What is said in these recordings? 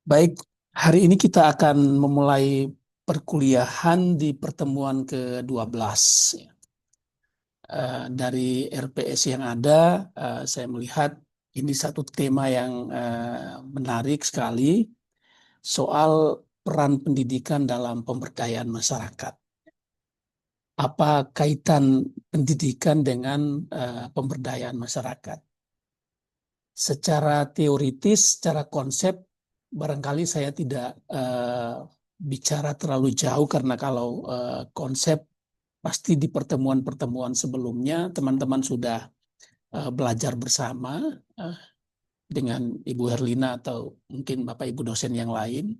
Baik, hari ini kita akan memulai perkuliahan di pertemuan ke-12. Dari RPS yang ada, saya melihat ini satu tema yang menarik sekali soal peran pendidikan dalam pemberdayaan masyarakat. Apa kaitan pendidikan dengan pemberdayaan masyarakat? Secara teoritis, secara konsep, barangkali saya tidak bicara terlalu jauh karena kalau konsep pasti di pertemuan-pertemuan sebelumnya teman-teman sudah belajar bersama eh, dengan Ibu Herlina atau mungkin Bapak Ibu dosen yang lain.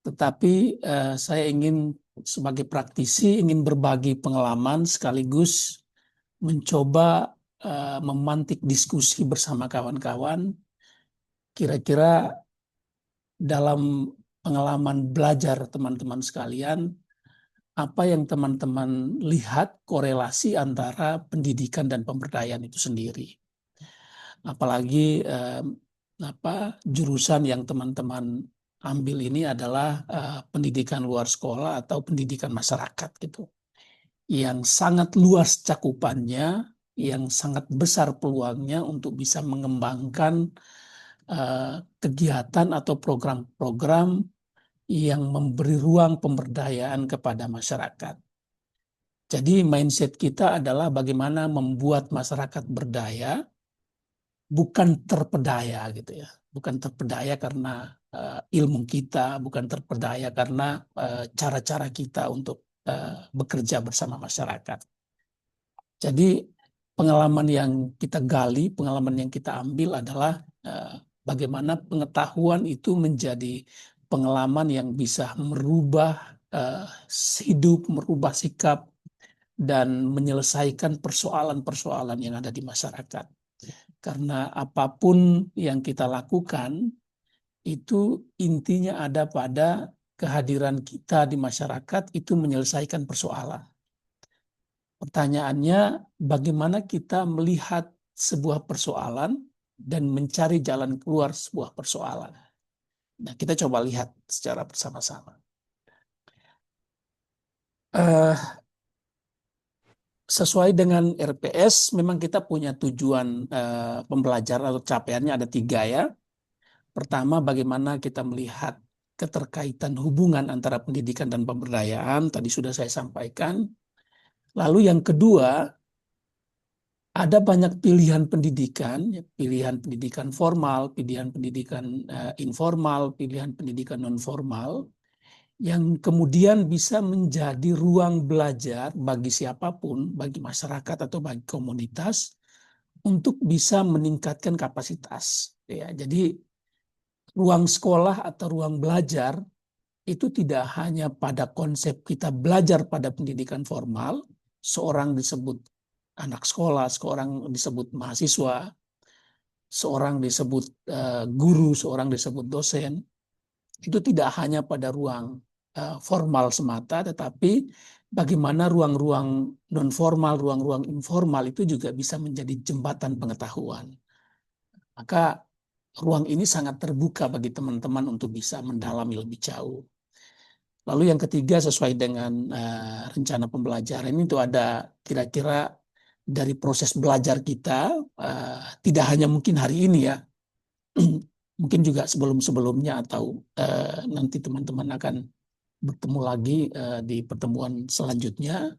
Tetapi saya ingin sebagai praktisi ingin berbagi pengalaman sekaligus mencoba memantik diskusi bersama kawan-kawan. Kira-kira dalam pengalaman belajar teman-teman sekalian, apa yang teman-teman lihat korelasi antara pendidikan dan pemberdayaan itu sendiri. Apalagi jurusan yang teman-teman ambil ini adalah pendidikan luar sekolah atau pendidikan masyarakat gitu, yang sangat luas cakupannya, yang sangat besar peluangnya untuk bisa mengembangkan kegiatan atau program-program yang memberi ruang pemberdayaan kepada masyarakat. Jadi mindset kita adalah bagaimana membuat masyarakat berdaya, bukan terpedaya gitu ya. Bukan terpedaya karena ilmu kita, bukan terpedaya karena cara-cara kita untuk bekerja bersama masyarakat. Jadi pengalaman yang kita gali, pengalaman yang kita ambil adalah bagaimana pengetahuan itu menjadi pengalaman yang bisa merubah eh, hidup, merubah sikap, dan menyelesaikan persoalan-persoalan yang ada di masyarakat. Karena apapun yang kita lakukan, itu intinya ada pada kehadiran kita di masyarakat itu menyelesaikan persoalan. Pertanyaannya, bagaimana kita melihat sebuah persoalan dan mencari jalan keluar sebuah persoalan. Nah, kita coba lihat secara bersama-sama. Eh, Sesuai dengan RPS, memang kita punya tujuan pembelajaran atau capaiannya ada tiga ya. Pertama, bagaimana kita melihat keterkaitan hubungan antara pendidikan dan pemberdayaan, tadi sudah saya sampaikan. Lalu yang kedua, ada banyak pilihan pendidikan, ya, pilihan pendidikan formal, pilihan pendidikan informal, pilihan pendidikan non formal, yang kemudian bisa menjadi ruang belajar bagi siapapun, bagi masyarakat atau bagi komunitas untuk bisa meningkatkan kapasitas. Ya, jadi ruang sekolah atau ruang belajar itu tidak hanya pada konsep kita belajar pada pendidikan formal, seorang disebut anak sekolah, seorang disebut mahasiswa, seorang disebut guru, seorang disebut dosen. Itu tidak hanya pada ruang formal semata, tetapi bagaimana ruang-ruang non formal, ruang-ruang informal itu juga bisa menjadi jembatan pengetahuan. Maka ruang ini sangat terbuka bagi teman-teman untuk bisa mendalami lebih jauh. Lalu yang ketiga, sesuai dengan rencana pembelajaran itu ada kira-kira dari proses belajar kita, tidak hanya mungkin hari ini ya, mungkin juga sebelum-sebelumnya atau nanti teman-teman akan bertemu lagi di pertemuan selanjutnya.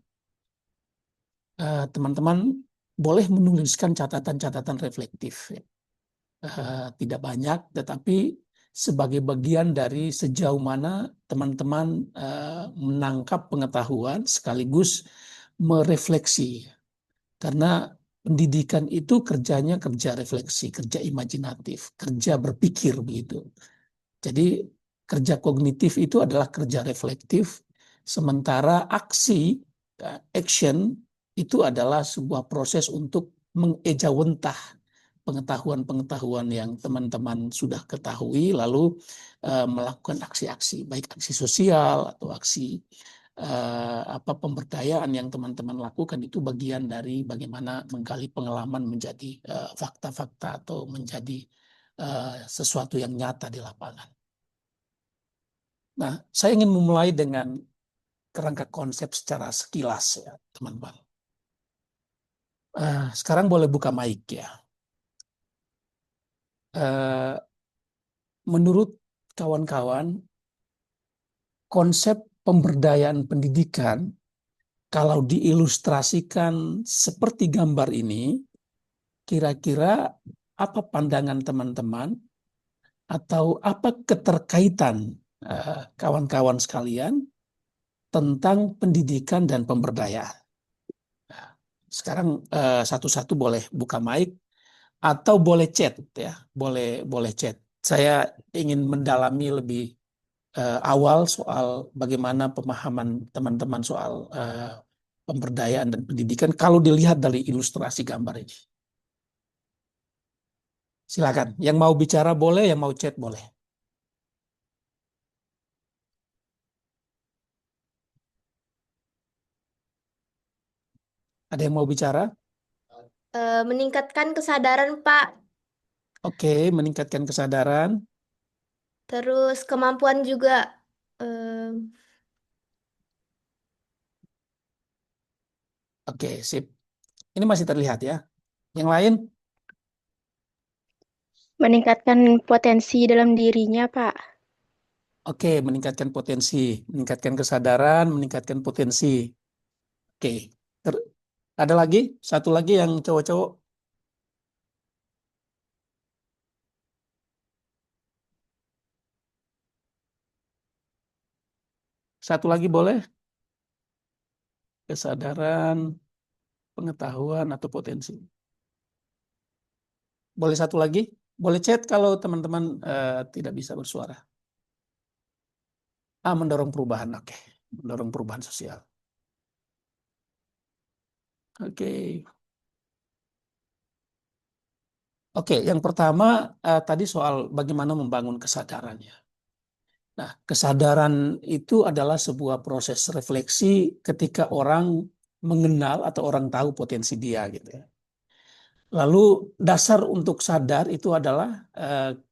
Teman-teman boleh menuliskan catatan-catatan reflektif. Ya. Tidak banyak, tetapi sebagai bagian dari sejauh mana teman-teman menangkap pengetahuan sekaligus merefleksi. Karena pendidikan itu kerjanya kerja refleksi, kerja imajinatif, kerja berpikir begitu. Jadi kerja kognitif itu adalah kerja reflektif, sementara aksi, action, itu adalah sebuah proses untuk mengejawantah pengetahuan-pengetahuan yang teman-teman sudah ketahui, lalu melakukan aksi-aksi, baik aksi sosial atau aksi pemberdayaan yang teman-teman lakukan itu bagian dari bagaimana menggali pengalaman menjadi fakta-fakta atau menjadi sesuatu yang nyata di lapangan. Nah, saya ingin memulai dengan kerangka konsep secara sekilas ya, teman-teman. Sekarang boleh buka mic ya. Eh, Menurut kawan-kawan, konsep pemberdayaan pendidikan kalau diilustrasikan seperti gambar ini, kira-kira apa pandangan teman-teman atau apa keterkaitan kawan-kawan sekalian tentang pendidikan dan pemberdayaan? Nah, sekarang satu-satu boleh buka mic atau boleh chat ya, boleh boleh chat. Saya ingin mendalami lebih awal soal bagaimana pemahaman teman-teman soal pemberdayaan dan pendidikan kalau dilihat dari ilustrasi gambar ini. Silakan. Yang mau bicara boleh, yang mau chat boleh. Ada yang mau bicara? Meningkatkan kesadaran, Pak. Oke, meningkatkan kesadaran. Terus kemampuan juga. eh, Oke, sip. Ini masih terlihat ya. Yang lain? Meningkatkan potensi dalam dirinya, Pak. Oke, meningkatkan potensi, meningkatkan kesadaran, meningkatkan potensi. Oke. Ada lagi? Satu lagi yang cowok-cowok. Satu lagi boleh? Kesadaran, pengetahuan, atau potensi. Boleh satu lagi? Boleh chat kalau teman-teman tidak bisa bersuara. Mendorong perubahan. Oke. Mendorong perubahan sosial. Oke. Oke, yang pertama tadi soal bagaimana membangun kesadarannya. Nah, kesadaran itu adalah sebuah proses refleksi ketika orang mengenal atau orang tahu potensi dia gitu ya. Lalu dasar untuk sadar itu adalah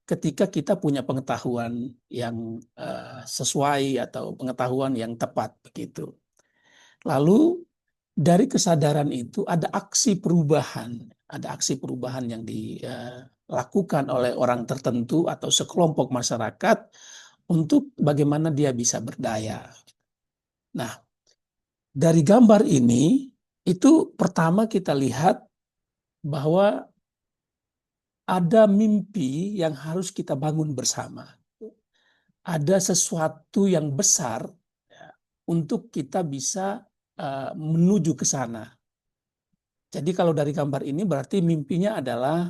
ketika kita punya pengetahuan yang sesuai atau pengetahuan yang tepat begitu. Lalu dari kesadaran itu ada aksi perubahan yang dilakukan oleh orang tertentu atau sekelompok masyarakat untuk bagaimana dia bisa berdaya. Nah, dari gambar ini itu pertama kita lihat bahwa ada mimpi yang harus kita bangun bersama. Ada sesuatu yang besar ya, untuk kita bisa menuju ke sana. Jadi kalau dari gambar ini berarti mimpinya adalah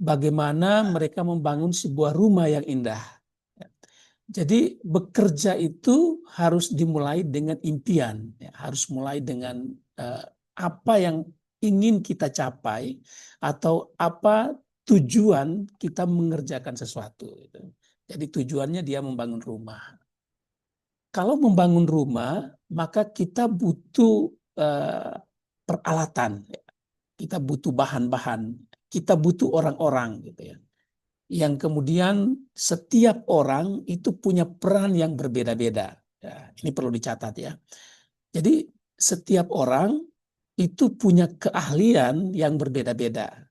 bagaimana mereka membangun sebuah rumah yang indah. Jadi bekerja itu harus dimulai dengan impian, ya, harus mulai dengan eh, apa yang ingin kita capai atau apa tujuan kita mengerjakan sesuatu. Gitu. Jadi tujuannya dia membangun rumah. Kalau membangun rumah, maka kita butuh eh, peralatan, ya. Kita butuh bahan-bahan, kita butuh orang-orang, gitu ya. Yang kemudian setiap orang itu punya peran yang berbeda-beda. Ya, ini perlu dicatat ya. Jadi setiap orang itu punya keahlian yang berbeda-beda.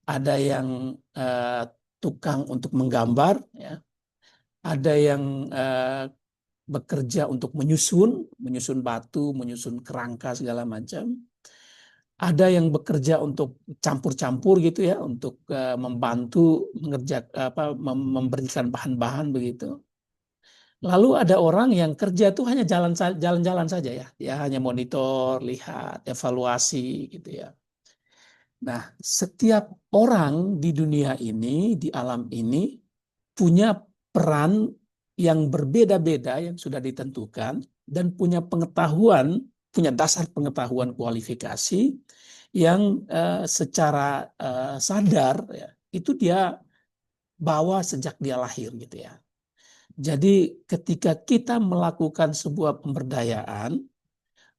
Ada yang eh, tukang untuk menggambar, ya. Ada yang bekerja untuk menyusun batu, menyusun kerangka segala macam. Ada yang bekerja untuk campur-campur gitu ya, untuk membantu mengerjakan apa memberikan bahan-bahan begitu. Lalu ada orang yang kerja tuh hanya jalan-jalan saja ya, dia hanya monitor, lihat, evaluasi gitu ya. Nah, setiap orang di dunia ini, di alam ini punya peran yang berbeda-beda yang sudah ditentukan dan punya pengetahuan, punya dasar pengetahuan kualifikasi yang secara sadar ya, itu dia bawa sejak dia lahir gitu ya. Jadi ketika kita melakukan sebuah pemberdayaan,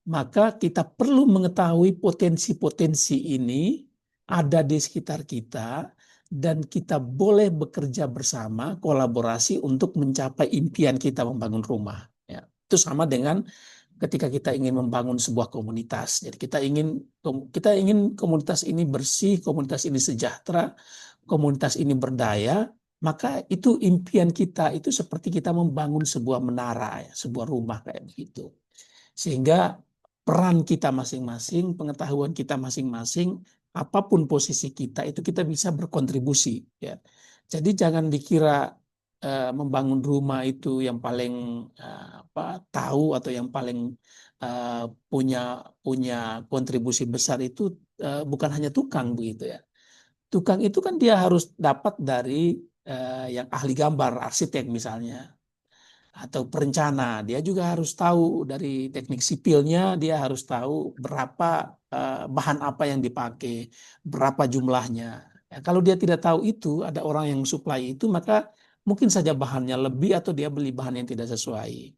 maka kita perlu mengetahui potensi-potensi ini ada di sekitar kita dan kita boleh bekerja bersama, kolaborasi untuk mencapai impian kita membangun rumah. Ya, itu sama dengan ketika kita ingin membangun sebuah komunitas. Jadi kita ingin komunitas ini bersih, komunitas ini sejahtera, komunitas ini berdaya, maka itu impian kita itu seperti kita membangun sebuah menara, ya, sebuah rumah kayak begitu. Sehingga peran kita masing-masing, pengetahuan kita masing-masing, apapun posisi kita itu kita bisa berkontribusi, ya. Jadi jangan dikira membangun rumah itu yang paling tahu atau yang paling punya punya kontribusi besar itu bukan hanya tukang begitu ya. Tukang itu kan dia harus dapat dari yang ahli gambar, arsitek misalnya, atau perencana. Dia juga harus tahu dari teknik sipilnya, dia harus tahu berapa bahan apa yang dipakai, berapa jumlahnya. Ya, kalau dia tidak tahu itu, ada orang yang supply itu, maka mungkin saja bahannya lebih atau dia beli bahan yang tidak sesuai.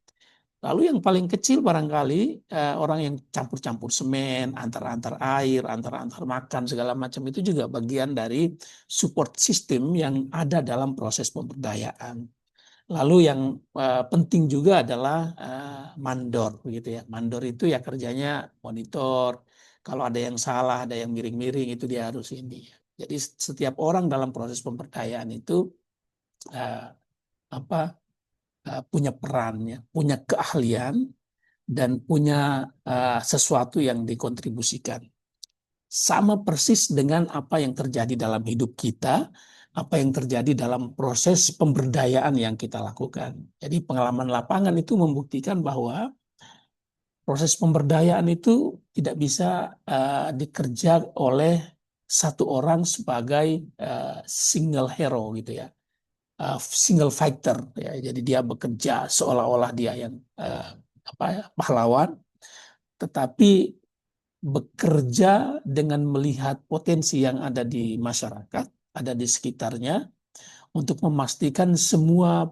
Lalu yang paling kecil barangkali orang yang campur-campur semen, antar-antar air, antar-antar makan segala macam itu juga bagian dari support system yang ada dalam proses pemberdayaan. Lalu yang penting juga adalah mandor, gitu ya. Mandor itu ya kerjanya monitor. Kalau ada yang salah, ada yang miring-miring, itu dia harus ini. Jadi setiap orang dalam proses pemberdayaan itu uh, apa punya perannya, punya keahlian dan punya sesuatu yang dikontribusikan. Sama persis dengan apa yang terjadi dalam hidup kita, apa yang terjadi dalam proses pemberdayaan yang kita lakukan. Jadi pengalaman lapangan itu membuktikan bahwa proses pemberdayaan itu tidak bisa dikerja oleh satu orang sebagai single hero gitu ya, single fighter ya. Jadi dia bekerja seolah-olah dia yang pahlawan, tetapi bekerja dengan melihat potensi yang ada di masyarakat, ada di sekitarnya, untuk memastikan semua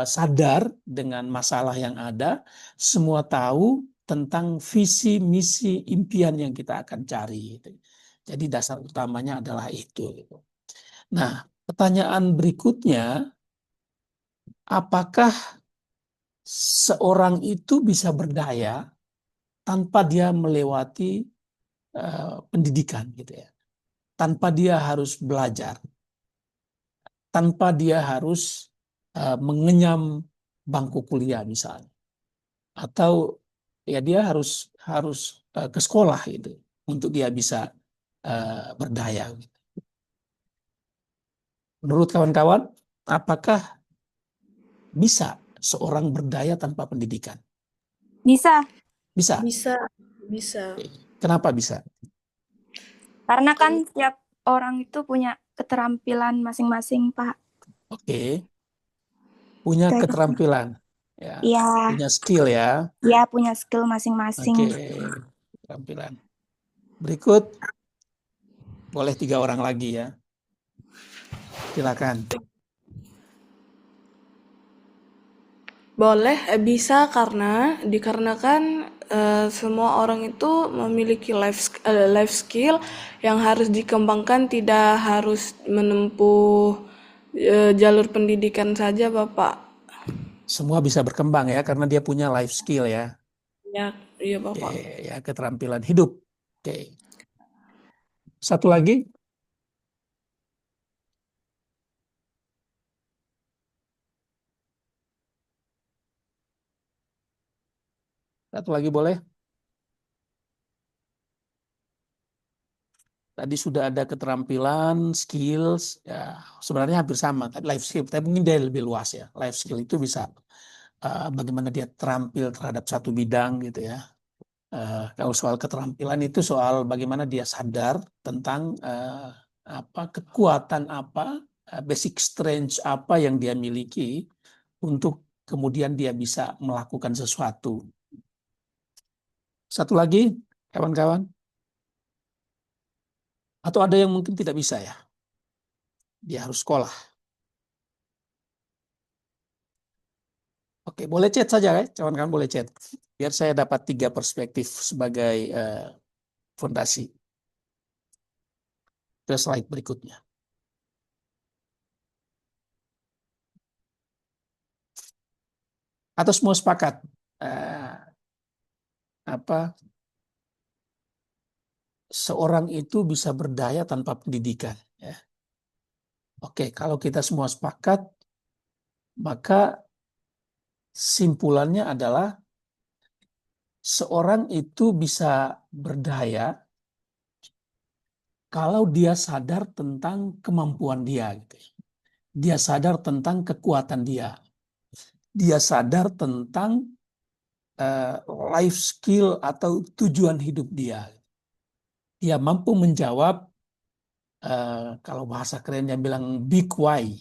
sadar dengan masalah yang ada, semua tahu tentang visi, misi, impian yang kita akan cari. Jadi dasar utamanya adalah itu. Nah, pertanyaan berikutnya, apakah seorang itu bisa berdaya tanpa dia melewati pendidikan gitu ya, tanpa dia harus belajar, tanpa dia harus mengenyam bangku kuliah misalnya, atau ya dia harus harus ke sekolah itu untuk dia bisa berdaya. Menurut kawan-kawan, apakah bisa seorang berdaya tanpa pendidikan? Bisa, Bisa. Bisa, bisa. Kenapa bisa? karena kan tiap orang itu punya keterampilan masing-masing, Pak. Oke, punya Kayak- keterampilan, ya, Iya, punya skill ya. ya punya skill masing-masing. Oke, keterampilan. Berikut, boleh 3 orang lagi ya. Silakan. Boleh, bisa dikarenakan semua orang itu memiliki life skill yang harus dikembangkan, tidak harus menempuh jalur pendidikan saja, Bapak. Semua bisa berkembang ya, karena dia punya life skill ya. Ya, iya, Bapak. Oke, ya, keterampilan hidup. Oke. Satu lagi. Satu lagi boleh. Tadi sudah ada keterampilan, skills, ya sebenarnya hampir sama. Tadi life skill, tapi mungkin dia lebih luas ya. Life skill itu bisa bagaimana dia terampil terhadap satu bidang gitu ya. Kalau soal keterampilan itu soal bagaimana dia sadar tentang kekuatan apa, basic strength apa yang dia miliki untuk kemudian dia bisa melakukan sesuatu. Satu lagi, kawan-kawan. Atau ada yang mungkin tidak bisa ya. Dia harus sekolah. Oke, boleh chat saja ya, kawan-kawan boleh chat. Biar saya dapat 3 perspektif sebagai fondasi. Ke slide berikutnya. Atau semua sepakat? Eh, apa seorang itu bisa berdaya tanpa pendidikan? Ya. Oke, kalau kita semua sepakat, maka simpulannya adalah seorang itu bisa berdaya kalau dia sadar tentang kemampuan dia, gitu. Dia sadar tentang kekuatan dia. Dia sadar tentang eh, life skill atau tujuan hidup dia. Dia mampu menjawab kalau bahasa kerennya bilang big why.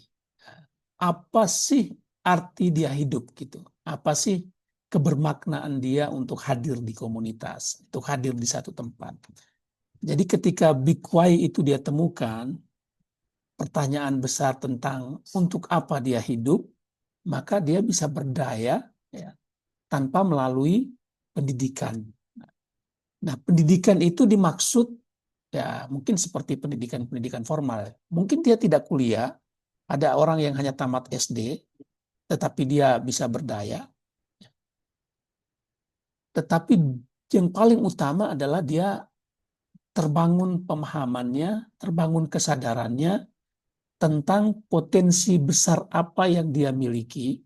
Apa sih arti dia hidup gitu? Apa sih kebermaknaan dia untuk hadir di komunitas, untuk hadir di satu tempat? Jadi ketika big why itu dia temukan, pertanyaan besar tentang untuk apa dia hidup, maka dia bisa berdaya ya, tanpa melalui pendidikan. Nah, pendidikan itu dimaksud ya mungkin seperti pendidikan formal. Mungkin dia tidak kuliah, ada orang yang hanya tamat SD, tetapi dia bisa berdaya. Tetapi yang paling utama adalah dia terbangun pemahamannya, terbangun kesadarannya tentang potensi besar apa yang dia miliki,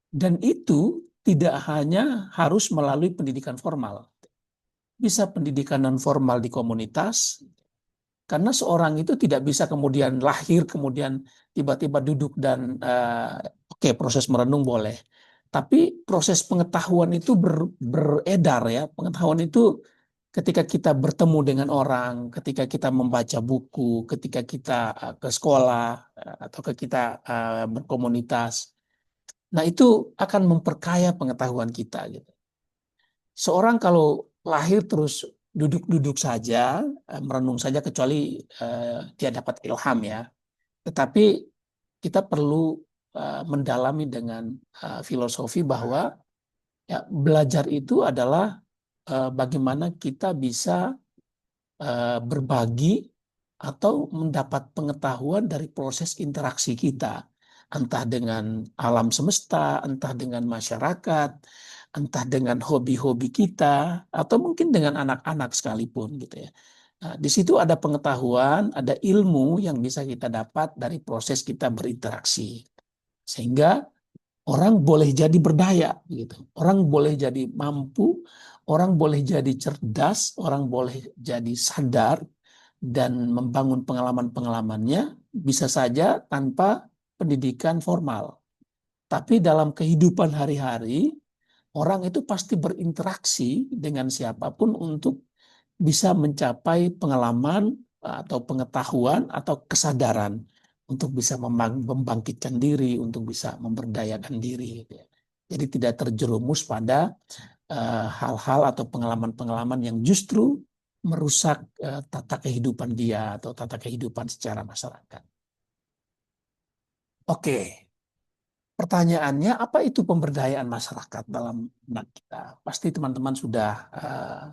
dan itu tidak hanya harus melalui pendidikan formal. Bisa pendidikan non formal di komunitas, karena seorang itu tidak bisa kemudian lahir, kemudian tiba-tiba duduk dan oke, proses merenung boleh. Tapi proses pengetahuan itu beredar ya. Pengetahuan itu ketika kita bertemu dengan orang, ketika kita membaca buku, ketika kita ke sekolah atau kita berkomunitas. Nah, itu akan memperkaya pengetahuan kita gitu. Seorang kalau lahir terus duduk-duduk saja, merenung saja kecuali dia dapat ilham ya. Tetapi kita perlu mendalami dengan filosofi bahwa ya, belajar itu adalah bagaimana kita bisa berbagi atau mendapat pengetahuan dari proses interaksi kita, entah dengan alam semesta, entah dengan masyarakat, entah dengan hobi-hobi kita, atau mungkin dengan anak-anak sekalipun gitu ya. Nah, di situ ada pengetahuan, ada ilmu yang bisa kita dapat dari proses kita berinteraksi, sehingga orang boleh jadi berdaya gitu. Orang boleh jadi mampu, orang boleh jadi cerdas, orang boleh jadi sadar dan membangun pengalaman-pengalamannya bisa saja tanpa pendidikan formal. Tapi dalam kehidupan hari-hari, orang itu pasti berinteraksi dengan siapapun untuk bisa mencapai pengalaman atau pengetahuan atau kesadaran untuk bisa membangkitkan diri, untuk bisa memberdayakan diri. Jadi tidak terjerumus pada hal-hal atau pengalaman-pengalaman yang justru merusak tata kehidupan dia atau tata kehidupan secara masyarakat. Oke, pertanyaannya apa itu pemberdayaan masyarakat dalam benak kita? Pasti teman-teman sudah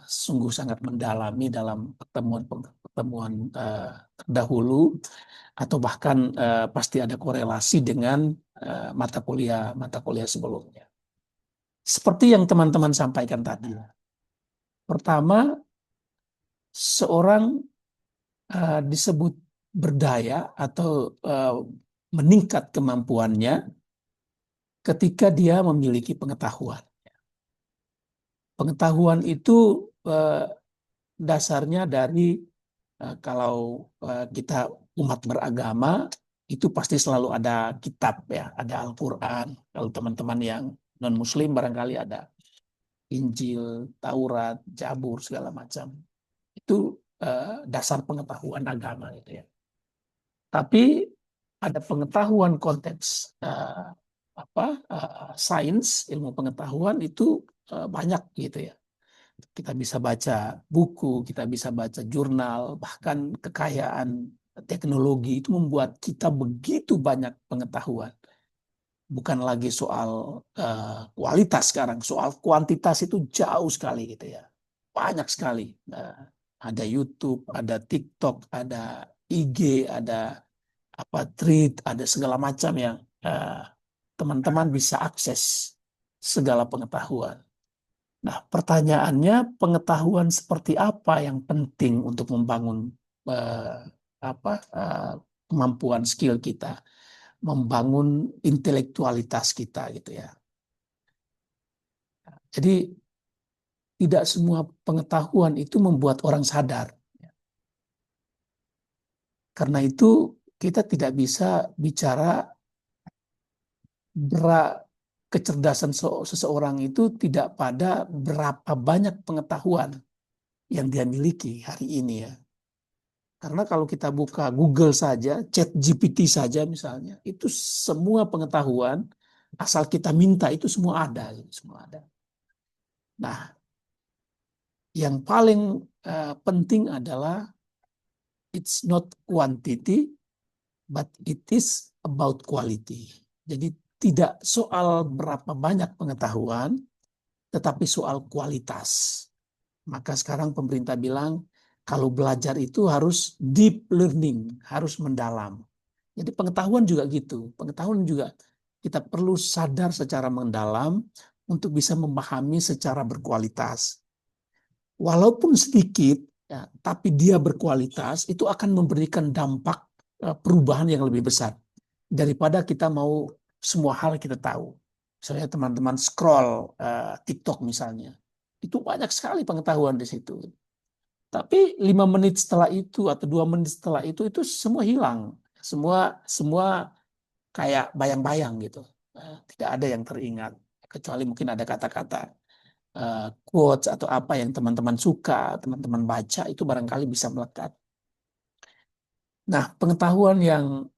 sungguh sangat mendalami dalam pertemuan terdahulu, atau bahkan pasti ada korelasi dengan mata kuliah sebelumnya. Seperti yang teman-teman sampaikan tadi. Pertama, seorang disebut berdaya atau meningkat kemampuannya ketika dia memiliki pengetahuan. Pengetahuan itu dasarnya dari kalau kita umat beragama itu pasti selalu ada kitab ya, ada Al-Quran. Kalau teman-teman yang non-Muslim barangkali ada Injil, Taurat, Zabur segala macam. Itu dasar pengetahuan agama gitu ya. Tapi ada pengetahuan konteks sains, ilmu pengetahuan itu banyak gitu ya. Kita bisa baca buku, kita bisa baca jurnal, bahkan kekayaan teknologi itu membuat kita begitu banyak pengetahuan. Bukan lagi soal kualitas sekarang, soal kuantitas itu jauh sekali gitu ya. Banyak sekali. Ada YouTube, ada TikTok, ada IG, ada Thread, ada segala macam yang teman-teman bisa akses segala pengetahuan. Nah, pertanyaannya, pengetahuan seperti apa yang penting untuk membangun kemampuan skill kita, membangun intelektualitas kita gitu ya. Jadi tidak semua pengetahuan itu membuat orang sadar. Karena itu kita tidak bisa bicara kecerdasan seseorang itu tidak pada berapa banyak pengetahuan yang dia miliki hari ini ya. Karena kalau kita buka Google saja, ChatGPT saja misalnya, itu semua pengetahuan asal kita minta itu semua ada, semua ada. Nah, yang paling penting adalah it's not quantity, but it is about quality. Jadi tidak soal berapa banyak pengetahuan, tetapi soal kualitas. Maka sekarang pemerintah bilang, kalau belajar itu harus deep learning, harus mendalam. Jadi pengetahuan juga gitu. Pengetahuan juga kita perlu sadar secara mendalam untuk bisa memahami secara berkualitas. Walaupun sedikit, ya, tapi dia berkualitas, itu akan memberikan dampak perubahan yang lebih besar daripada kita mau semua hal kita tahu. Misalnya teman-teman scroll TikTok misalnya, itu banyak sekali pengetahuan di situ. Tapi 5 menit setelah itu atau 2 menit setelah itu semua hilang, semua kayak bayang-bayang gitu. Tidak ada yang teringat, kecuali mungkin ada kata-kata quotes atau apa yang teman-teman suka, teman-teman baca, itu barangkali bisa melekat. Nah, pengetahuan yang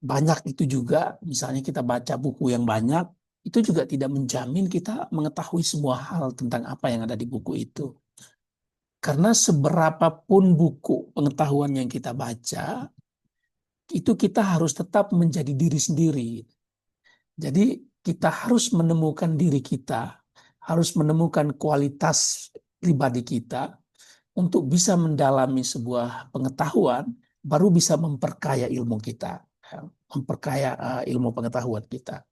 banyak itu juga, misalnya kita baca buku yang banyak, itu juga tidak menjamin kita mengetahui semua hal tentang apa yang ada di buku itu. Karena seberapapun buku pengetahuan yang kita baca, itu kita harus tetap menjadi diri sendiri. Jadi kita harus menemukan diri kita, harus menemukan kualitas pribadi kita untuk bisa mendalami sebuah pengetahuan, baru bisa memperkaya ilmu kita, memperkaya ilmu pengetahuan kita.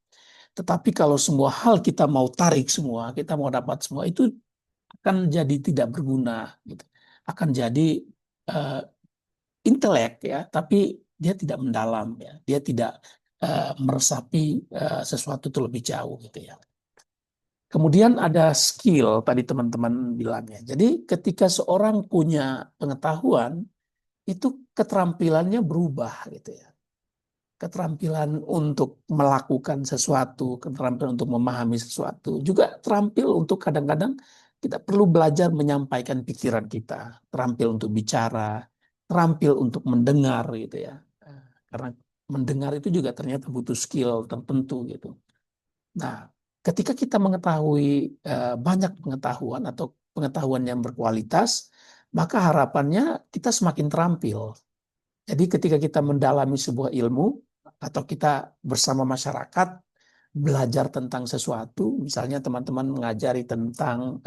Tetapi kalau semua hal kita mau tarik semua, kita mau dapat semua, itu akan jadi tidak berguna, gitu. Akan jadi intelek ya, tapi dia tidak mendalam ya, dia tidak meresapi sesuatu itu lebih jauh gitu ya. Kemudian ada skill tadi teman-teman bilangnya. Jadi ketika seorang punya pengetahuan, itu keterampilannya berubah gitu ya. Keterampilan untuk melakukan sesuatu, keterampilan untuk memahami sesuatu, juga terampil untuk kadang-kadang kita perlu belajar menyampaikan pikiran kita, terampil untuk bicara, terampil untuk mendengar gitu ya. Karena mendengar itu juga ternyata butuh skill tertentu gitu. Nah, ketika kita mengetahui banyak pengetahuan atau pengetahuan yang berkualitas, maka harapannya kita semakin terampil. Jadi ketika kita mendalami sebuah ilmu atau kita bersama masyarakat belajar tentang sesuatu, misalnya teman-teman mengajari tentang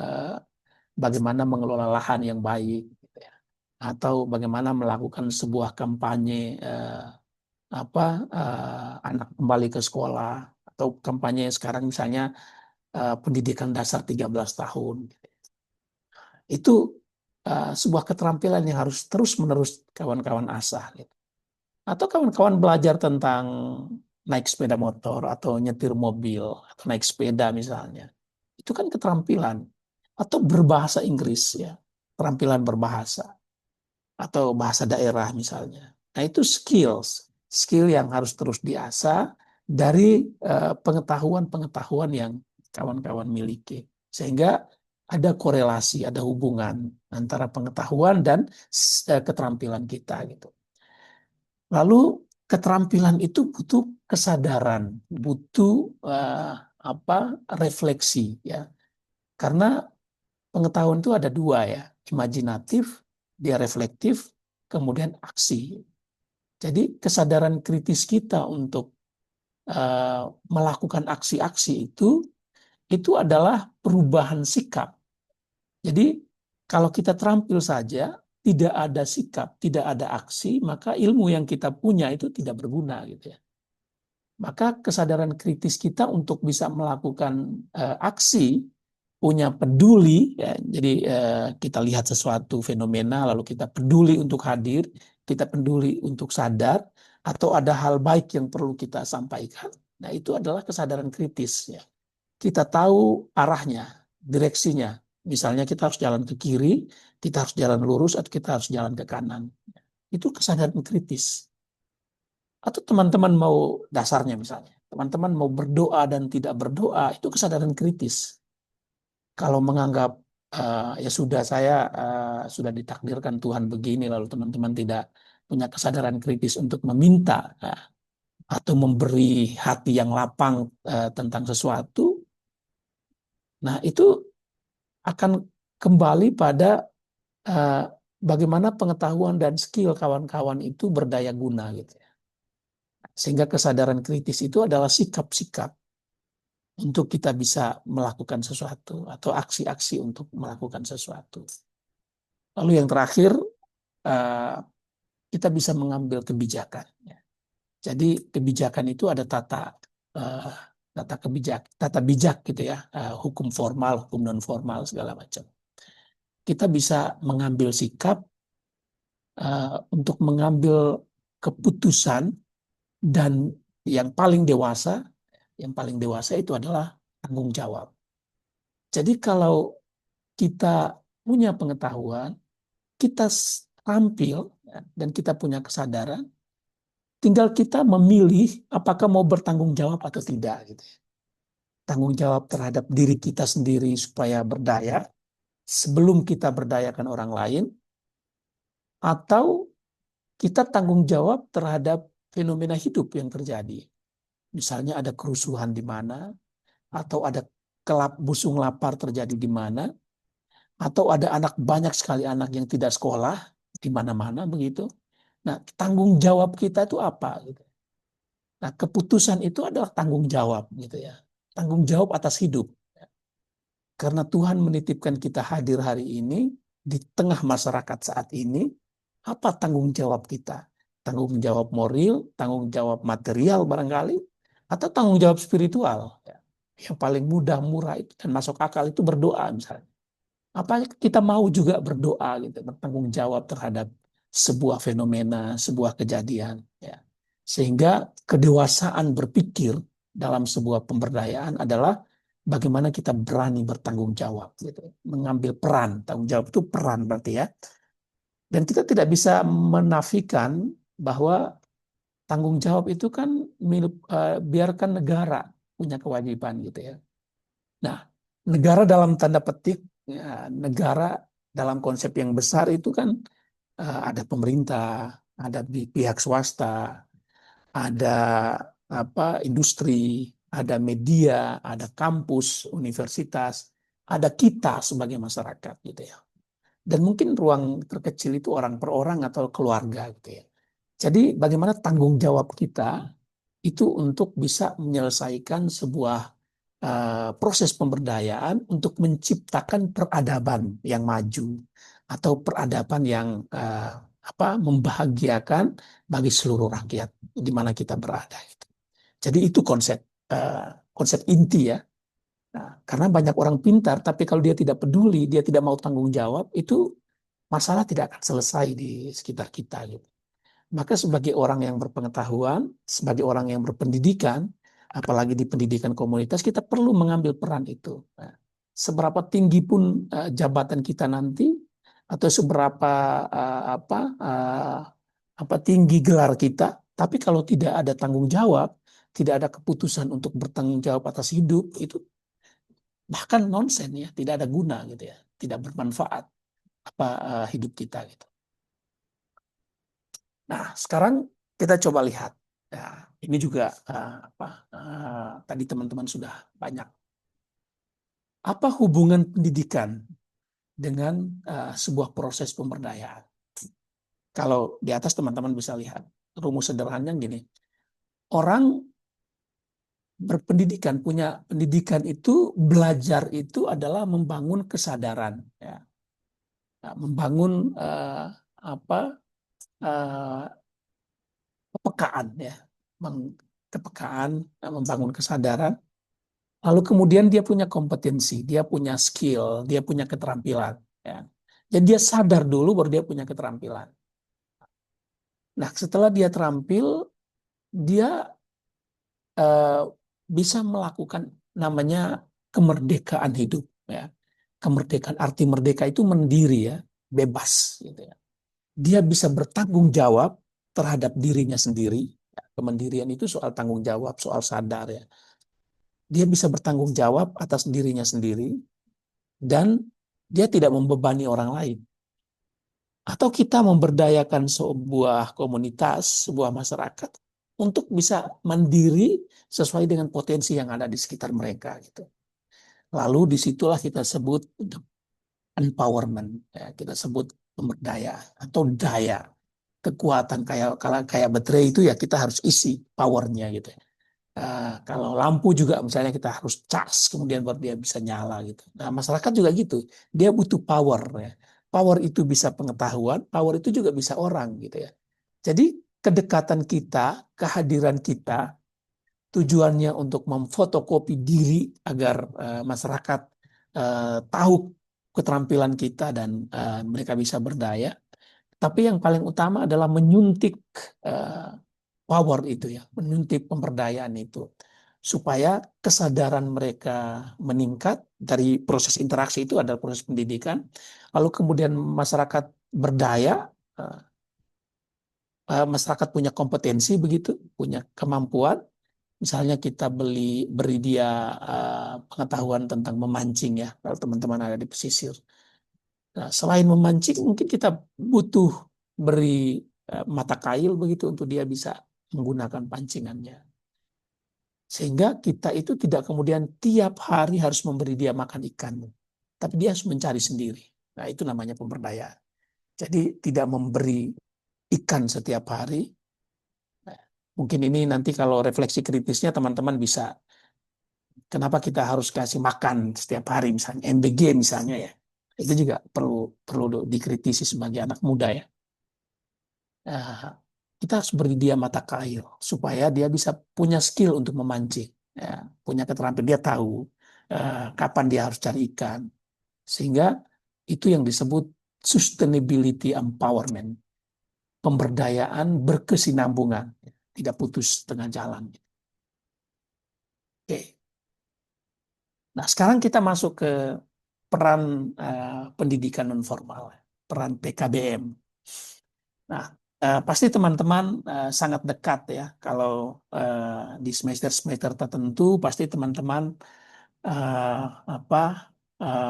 bagaimana mengelola lahan yang baik, gitu ya, atau bagaimana melakukan sebuah kampanye anak kembali ke sekolah, atau kampanye sekarang misalnya pendidikan dasar 13 tahun. Itu sebuah keterampilan yang harus terus-menerus kawan-kawan asah. Gitu. Atau kawan-kawan belajar tentang naik sepeda motor, atau nyetir mobil, atau naik sepeda misalnya. Itu kan keterampilan. Atau berbahasa Inggris, ya, keterampilan berbahasa. Atau bahasa daerah misalnya. Nah itu skill yang harus terus diasah dari pengetahuan-pengetahuan yang kawan-kawan miliki. Sehingga ada korelasi, ada hubungan antara pengetahuan dan keterampilan kita gitu. Lalu keterampilan itu butuh kesadaran, butuh refleksi ya. Karena pengetahuan itu ada dua ya, imajinatif, dia reflektif, kemudian aksi. Jadi kesadaran kritis kita untuk melakukan aksi-aksi itu adalah perubahan sikap. Jadi kalau kita terampil saja, tidak ada sikap, tidak ada aksi, maka ilmu yang kita punya itu tidak berguna gitu ya. Maka kesadaran kritis kita untuk bisa melakukan aksi, punya peduli, ya, jadi kita lihat sesuatu fenomena, lalu kita peduli untuk hadir, kita peduli untuk sadar, atau ada hal baik yang perlu kita sampaikan. Nah, itu adalah kesadaran kritis. Ya. Kita tahu arahnya, direksinya. Misalnya kita harus jalan ke kiri, kita harus jalan lurus, atau kita harus jalan ke kanan. Itu kesadaran kritis. Atau teman-teman mau dasarnya misalnya, teman-teman mau berdoa dan tidak berdoa, itu kesadaran kritis. Kalau menganggap ya sudah, saya sudah ditakdirkan Tuhan begini, lalu teman-teman tidak punya kesadaran kritis untuk meminta atau memberi hati yang lapang tentang sesuatu, nah itu akan kembali pada bagaimana pengetahuan dan skill kawan-kawan itu berdaya guna gitu ya. Sehingga kesadaran kritis itu adalah sikap-sikap untuk kita bisa melakukan sesuatu atau aksi-aksi untuk melakukan sesuatu. Lalu yang terakhir, kita bisa mengambil kebijakan. Jadi kebijakan itu ada tata bijak gitu ya, hukum formal, hukum non formal segala macam. Kita bisa mengambil sikap untuk mengambil keputusan, dan yang paling dewasa itu adalah tanggung jawab. Jadi kalau kita punya pengetahuan, kita tampil dan kita punya kesadaran, tinggal kita memilih apakah mau bertanggung jawab atau tidak gitu. Tanggung jawab terhadap diri kita sendiri supaya berdaya sebelum kita berdayakan orang lain, atau kita tanggung jawab terhadap fenomena hidup yang terjadi. Misalnya ada kerusuhan di mana, atau ada busung lapar terjadi di mana, atau ada banyak sekali anak yang tidak sekolah di mana-mana begitu. Nah, tanggung jawab kita itu apa? Gitu. Nah, keputusan itu adalah tanggung jawab gitu ya. Tanggung jawab atas hidup. Karena Tuhan menitipkan kita hadir hari ini di tengah masyarakat saat ini, apa tanggung jawab kita? Tanggung jawab moral, tanggung jawab material barangkali, atau tanggung jawab spiritual. Yang paling mudah, murah itu dan masuk akal itu berdoa misalnya. Apa kita mau juga berdoa gitu, bertanggung jawab terhadap sebuah fenomena, sebuah kejadian. Ya. Sehingga kedewasaan berpikir dalam sebuah pemberdayaan adalah bagaimana kita berani bertanggung jawab, gitu. Mengambil peran. Tanggung jawab itu peran berarti ya. Dan kita tidak bisa menafikan bahwa tanggung jawab itu kan biarkan negara punya kewajiban gitu ya. Nah, negara dalam tanda petik, ya, negara dalam konsep yang besar itu kan ada pemerintah, ada pihak swasta, ada industri, ada media, ada kampus, universitas, ada kita sebagai masyarakat gitu ya. Dan mungkin ruang terkecil itu orang per orang atau keluarga gitu ya. Jadi bagaimana tanggung jawab kita itu untuk bisa menyelesaikan sebuah proses pemberdayaan untuk menciptakan peradaban yang maju atau peradaban yang membahagiakan bagi seluruh rakyat di mana kita berada. Jadi itu konsep inti ya. Nah, karena banyak orang pintar, tapi kalau dia tidak peduli, dia tidak mau tanggung jawab, itu masalah tidak akan selesai di sekitar kita. Gitu. Maka sebagai orang yang berpengetahuan, sebagai orang yang berpendidikan, apalagi di pendidikan komunitas, kita perlu mengambil peran itu. Nah, seberapa tinggi pun jabatan kita nanti, atau seberapa tinggi gelar kita, tapi kalau tidak ada tanggung jawab, tidak ada keputusan untuk bertanggung jawab atas hidup, itu bahkan nonsen ya, tidak ada guna gitu ya, tidak bermanfaat hidup kita gitu. Nah, sekarang kita coba lihat. Ya, ini juga tadi teman-teman sudah banyak. Apa hubungan pendidikan dengan sebuah proses pemberdayaan? Kalau di atas teman-teman bisa lihat rumus sederhananya gini. Orang berpendidikan, punya pendidikan itu, belajar itu adalah membangun kesadaran, ya. Membangun kepekaan, ya. kepekaan, membangun kesadaran. Lalu kemudian dia punya kompetensi, dia punya skill, dia punya keterampilan. Ya. Jadi dia sadar dulu baru dia punya keterampilan. Nah, setelah dia terampil, dia bisa melakukan namanya kemerdekaan hidup. Ya. Kemerdekaan, arti merdeka itu mendiri ya, bebas. Gitu ya. Dia bisa bertanggung jawab terhadap dirinya sendiri. Ya, kemandirian itu soal tanggung jawab, soal sadar ya. Dia bisa bertanggung jawab atas dirinya sendiri dan dia tidak membebani orang lain. Atau kita memberdayakan sebuah komunitas, sebuah masyarakat untuk bisa mandiri sesuai dengan potensi yang ada di sekitar mereka gitu. Lalu disitulah kita sebut empowerment, ya, kita sebut pemberdayaan atau daya, kekuatan kayak baterai itu ya kita harus isi powernya gitu. Kalau lampu juga misalnya kita harus cas kemudian baru dia bisa nyala gitu. Nah masyarakat juga gitu, dia butuh power ya. Power itu bisa pengetahuan, power itu juga bisa orang gitu ya. Jadi kedekatan kita, kehadiran kita, tujuannya untuk memfotokopi diri agar masyarakat tahu keterampilan kita dan mereka bisa berdaya. Tapi yang paling utama adalah menyuntik power itu ya, menyuntik pemberdayaan itu. Supaya kesadaran mereka meningkat dari proses interaksi itu adalah proses pendidikan. Lalu kemudian masyarakat berdaya, masyarakat punya kompetensi begitu, punya kemampuan. Misalnya kita beri dia pengetahuan tentang memancing ya, kalau teman-teman ada di pesisir. Nah, selain memancing, mungkin kita butuh beri mata kail begitu untuk dia bisa menggunakan pancingannya. Sehingga kita itu tidak kemudian tiap hari harus memberi dia makan ikan, tapi dia harus mencari sendiri. Nah, itu namanya pemberdayaan. Jadi tidak memberi ikan setiap hari. Nah, mungkin ini nanti kalau refleksi kritisnya teman-teman bisa, kenapa kita harus kasih makan setiap hari misalnya, MBG misalnya ya. Itu juga perlu dikritisi sebagai anak muda ya. Kita harus beri dia mata kail supaya dia bisa punya skill untuk memancing, ya, punya keterampilan, dia tahu kapan dia harus cari ikan, sehingga itu yang disebut sustainability empowerment, pemberdayaan berkesinambungan, tidak putus tengah jalan. Oke. Nah sekarang kita masuk ke peran pendidikan non formal, peran PKBM. Nah pasti teman-teman sangat dekat ya kalau di semester-semester tertentu pasti teman-teman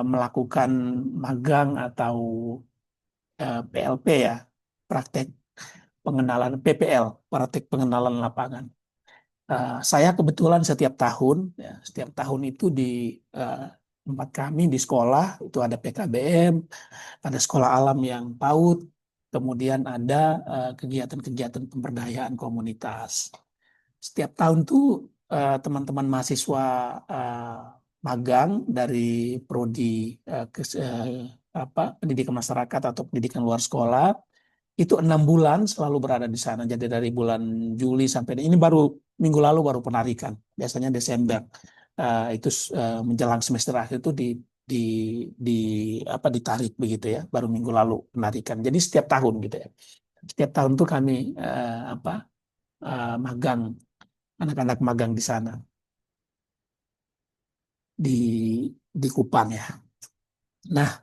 melakukan magang atau PLP ya, praktek pengenalan PPL, praktek pengenalan lapangan. Saya kebetulan setiap tahun itu di tempat kami di sekolah itu ada PKBM, ada sekolah alam yang PAUD, kemudian ada kegiatan-kegiatan pemberdayaan komunitas. Setiap tahun tuh teman-teman mahasiswa magang dari prodi pendidikan masyarakat atau pendidikan luar sekolah itu 6 bulan selalu berada di sana. Jadi dari bulan Juli sampai ini baru minggu lalu baru penarikan. Biasanya Desember itu menjelang semester akhir itu ditarik begitu ya. Baru minggu lalu penarikan. Jadi setiap tahun gitu ya. Setiap tahun tuh kami magang, anak-anak magang di sana di Kupang ya. Nah,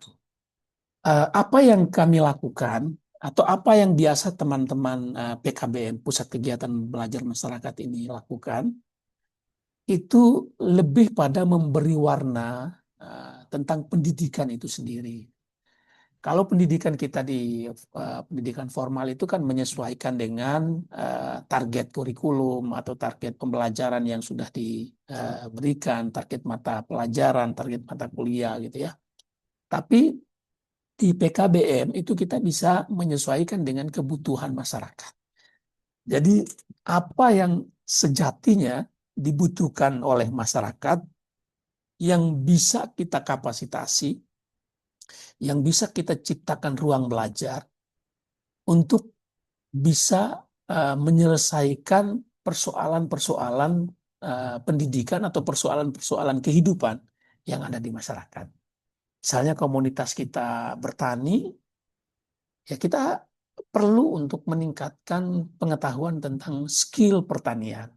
apa yang kami lakukan atau apa yang biasa teman-teman PKBM, Pusat Kegiatan Belajar Masyarakat ini lakukan, itu lebih pada memberi warna tentang pendidikan itu sendiri. Kalau pendidikan kita di pendidikan formal itu kan menyesuaikan dengan target kurikulum atau target pembelajaran yang sudah diberikan, target mata pelajaran, target mata kuliah gitu ya. Tapi di PKBM itu kita bisa menyesuaikan dengan kebutuhan masyarakat. Jadi apa yang sejatinya dibutuhkan oleh masyarakat yang bisa kita kapasitasi, yang bisa kita ciptakan ruang belajar untuk bisa menyelesaikan persoalan-persoalan pendidikan atau persoalan-persoalan kehidupan yang ada di masyarakat. Misalnya komunitas kita bertani, ya kita perlu untuk meningkatkan pengetahuan tentang skill pertanian.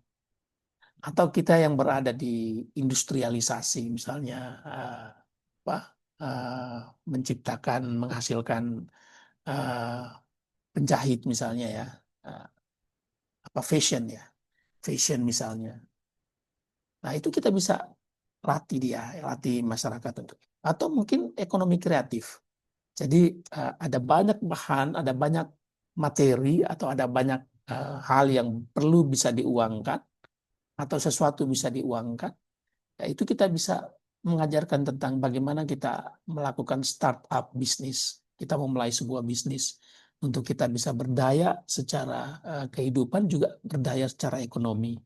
Atau kita yang berada di industrialisasi, misalnya menciptakan, menghasilkan penjahit misalnya ya, fashion ya, fashion misalnya. Nah itu kita bisa latih masyarakat untuk, atau mungkin ekonomi kreatif. Jadi ada banyak bahan, ada banyak materi, atau ada banyak hal yang perlu bisa diuangkan, atau sesuatu bisa diuangkan. Ya, itu kita bisa mengajarkan tentang bagaimana kita melakukan startup bisnis. Kita memulai sebuah bisnis untuk kita bisa berdaya secara kehidupan, juga berdaya secara ekonomi.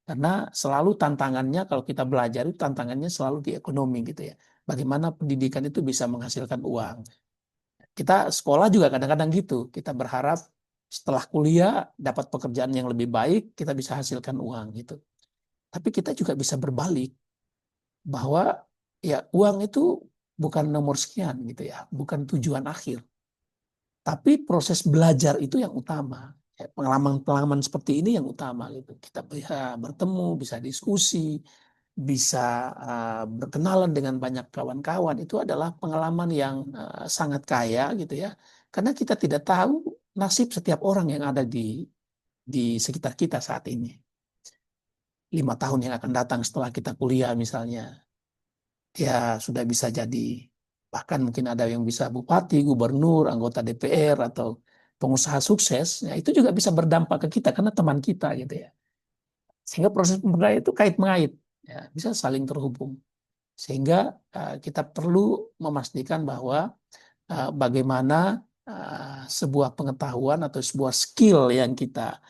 Karena selalu tantangannya kalau kita belajar itu tantangannya selalu di ekonomi gitu ya. Bagaimana pendidikan itu bisa menghasilkan uang. Kita sekolah juga kadang-kadang gitu. Kita berharap setelah kuliah dapat pekerjaan yang lebih baik, kita bisa hasilkan uang gitu. Tapi kita juga bisa berbalik, bahwa ya uang itu bukan nomor sekian gitu ya, bukan tujuan akhir. Tapi proses belajar itu yang utama. Ya, pengalaman-pengalaman seperti ini yang utama gitu. Kita bisa bertemu, bisa diskusi, bisa berkenalan dengan banyak kawan-kawan. Itu adalah pengalaman yang sangat kaya gitu ya. Karena kita tidak tahu nasib setiap orang yang ada di sekitar kita saat ini. 5 tahun yang akan datang setelah kita kuliah misalnya, ya sudah bisa jadi, bahkan mungkin ada yang bisa bupati, gubernur, anggota DPR, atau pengusaha sukses. Ya, itu juga bisa berdampak ke kita karena teman kita gitu ya. Sehingga proses pemberdayaan itu kait mengait, ya, bisa saling terhubung. Sehingga kita perlu memastikan bahwa bagaimana sebuah pengetahuan atau sebuah skill yang kita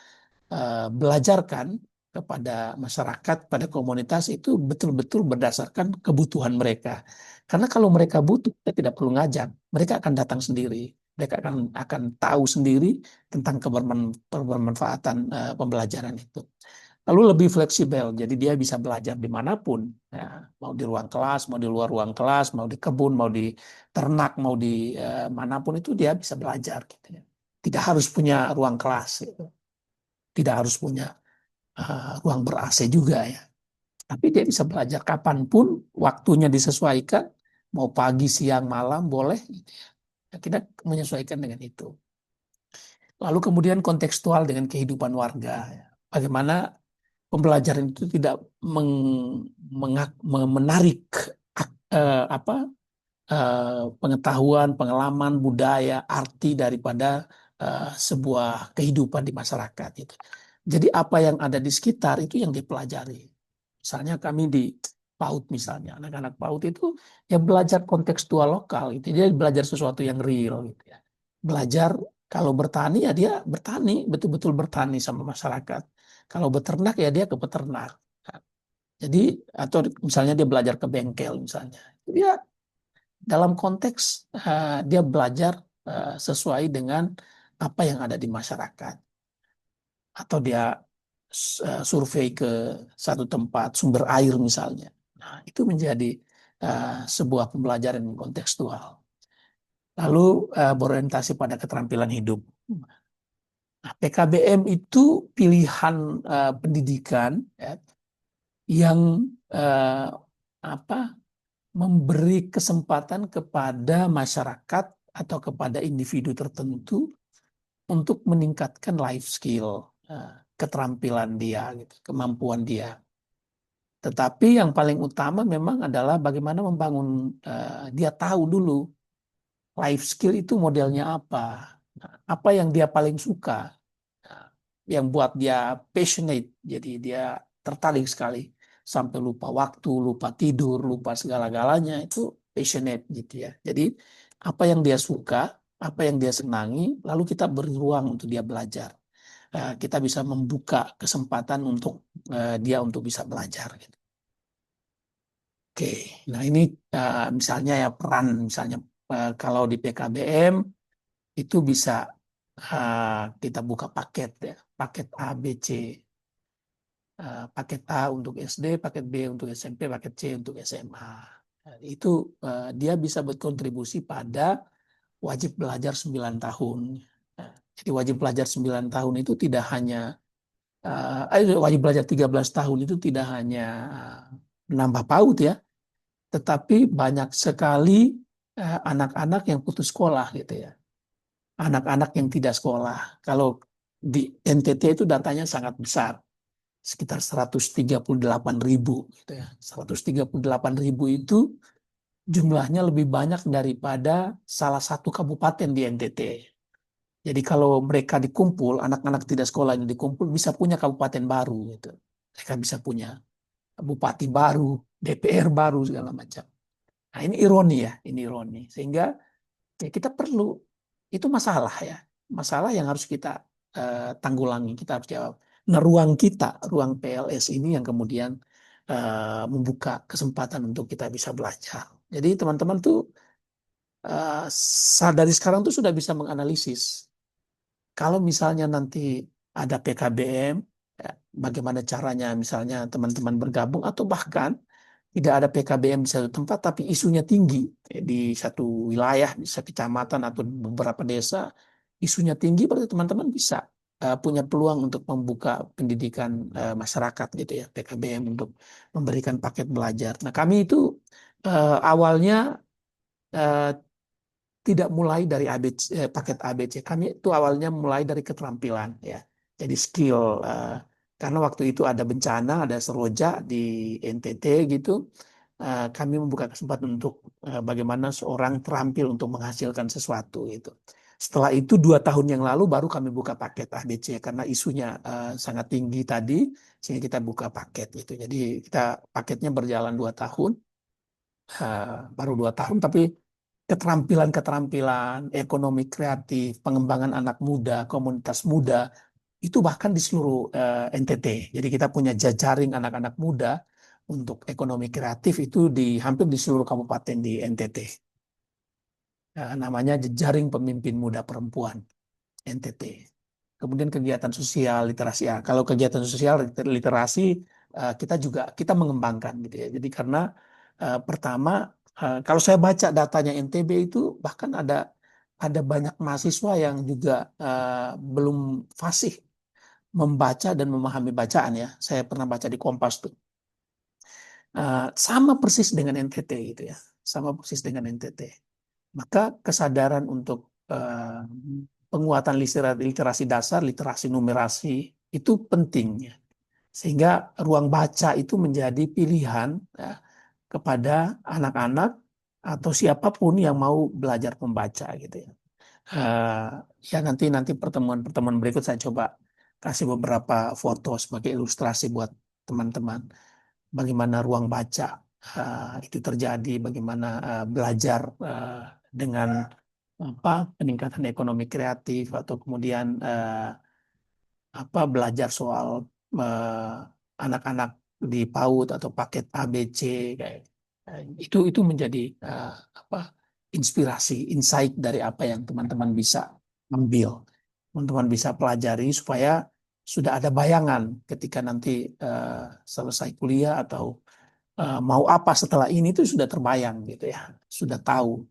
belajarkan kepada masyarakat, pada komunitas itu betul-betul berdasarkan kebutuhan mereka. Karena kalau mereka butuh, kita tidak perlu ngajak, mereka akan datang sendiri. Mereka akan tahu sendiri tentang kebermanfaatan pembelajaran itu. Lalu lebih fleksibel, jadi dia bisa belajar dimanapun, ya, mau di ruang kelas, mau di luar ruang kelas, mau di kebun, mau di ternak, mau di manapun itu dia bisa belajar. Gitu ya. Tidak harus punya ruang kelas, gitu. Tidak harus punya ruang ber-AC juga ya. Tapi dia bisa belajar kapanpun, waktunya disesuaikan, mau pagi, siang, malam, boleh. Gitu ya. Kita menyesuaikan dengan itu. Lalu kemudian kontekstual dengan kehidupan warga. Ya. Bagaimana pembelajaran itu tidak menarik pengetahuan, pengalaman, budaya, arti daripada sebuah kehidupan di masyarakat. Gitu. Jadi apa yang ada di sekitar itu yang dipelajari. Misalnya kami di PAUD misalnya, anak-anak PAUD itu ya belajar kontekstual lokal, gitu. Dia belajar sesuatu yang real. Gitu ya. Belajar kalau bertani ya dia bertani, betul-betul bertani sama masyarakat. Kalau beternak ya dia ke peternak. Jadi atau misalnya dia belajar ke bengkel misalnya. Dia dalam konteks dia belajar sesuai dengan apa yang ada di masyarakat. Atau dia survei ke satu tempat sumber air misalnya. Nah, itu menjadi sebuah pembelajaran kontekstual. Lalu berorientasi pada keterampilan hidup. Nah, PKBM itu pilihan pendidikan ya, yang memberi kesempatan kepada masyarakat atau kepada individu tertentu untuk meningkatkan life skill, keterampilan dia, gitu, kemampuan dia. Tetapi yang paling utama memang adalah bagaimana membangun, dia tahu dulu life skill itu modelnya apa yang dia paling suka, yang buat dia passionate, jadi dia tertarik sekali sampai lupa waktu, lupa tidur, lupa segala-galanya, itu passionate gitu ya. Jadi apa yang dia suka, apa yang dia senangi, lalu kita beri ruang untuk dia belajar. Kita bisa membuka kesempatan untuk dia untuk bisa belajar. Gitu. Oke, nah ini misalnya ya peran, misalnya kalau di PKBM itu bisa kita buka paket ya, paket A, B, C. paket A untuk SD, paket B untuk SMP, paket C untuk SMA. Itu dia bisa berkontribusi pada wajib belajar 9 tahun. Jadi wajib belajar 9 tahun itu tidak hanya wajib belajar 13 tahun itu tidak hanya menambah PAUD ya, tetapi banyak sekali anak-anak yang putus sekolah gitu ya. Anak-anak yang tidak sekolah. Kalau di NTT itu datanya sangat besar, sekitar 138.000 gitu ya. 138.000 itu jumlahnya lebih banyak daripada salah satu kabupaten di NTT. Jadi kalau mereka dikumpul, anak-anak tidak sekolah ini dikumpul, bisa punya kabupaten baru gitu. Mereka bisa punya bupati baru, DPR baru segala macam. Nah, ini ironi ya, ini ironi. Sehingga ya kita perlu, itu masalah ya, masalah yang harus kita tanggulangi, kita harus jawab. Nah, ruang kita, ruang PLS ini yang kemudian membuka kesempatan untuk kita bisa belajar. Jadi teman-teman tuh dari sekarang tuh sudah bisa menganalisis. Kalau misalnya nanti ada PKBM, ya, bagaimana caranya misalnya teman-teman bergabung atau bahkan tidak ada PKBM di satu tempat tapi isunya tinggi di satu wilayah, di satu kecamatan atau beberapa desa, isunya tinggi, berarti teman-teman bisa punya peluang untuk membuka pendidikan masyarakat gitu ya, PKBM untuk memberikan paket belajar. Nah, kami itu awalnya tidak mulai dari paket ABC. Kami itu awalnya mulai dari keterampilan ya. Jadi skill karena waktu itu ada bencana, ada seroja di NTT gitu. Kami membuka kesempatan untuk bagaimana seorang terampil untuk menghasilkan sesuatu gitu. Setelah itu 2 tahun yang lalu baru kami buka paket ABC karena isunya sangat tinggi tadi, sehingga kita buka paket gitu. Jadi kita paketnya berjalan 2 tahun, baru 2 tahun tapi keterampilan-keterampilan, ekonomi kreatif, pengembangan anak muda, komunitas muda, itu bahkan di seluruh NTT. Jadi kita punya jejaring anak-anak muda untuk ekonomi kreatif itu hampir di seluruh kabupaten di NTT. Namanya jejaring pemimpin muda perempuan NTT. Kemudian kegiatan sosial, literasi. Ya, kalau kegiatan sosial, literasi kita mengembangkan gitu ya. Jadi karena pertama kalau saya baca datanya NTB itu bahkan ada banyak mahasiswa yang juga belum fasih membaca dan memahami bacaan ya. Saya pernah baca di Kompas tuh. Sama persis dengan NTT gitu ya. Sama persis dengan NTT. Maka kesadaran untuk penguatan literasi dasar, literasi numerasi itu pentingnya. Sehingga ruang baca itu menjadi pilihan ya, kepada anak-anak atau siapapun yang mau belajar membaca gitu ya. Ya nanti pertemuan berikut saya coba kasih beberapa foto sebagai ilustrasi buat teman-teman bagaimana ruang baca itu terjadi, bagaimana belajar dengan peningkatan ekonomi kreatif atau kemudian belajar soal anak-anak di PAUD atau paket ABC kayak itu menjadi inspirasi, insight dari apa yang teman-teman bisa ambil, teman-teman bisa pelajari supaya sudah ada bayangan ketika nanti selesai kuliah atau mau apa setelah ini itu sudah terbayang gitu ya, sudah tahu.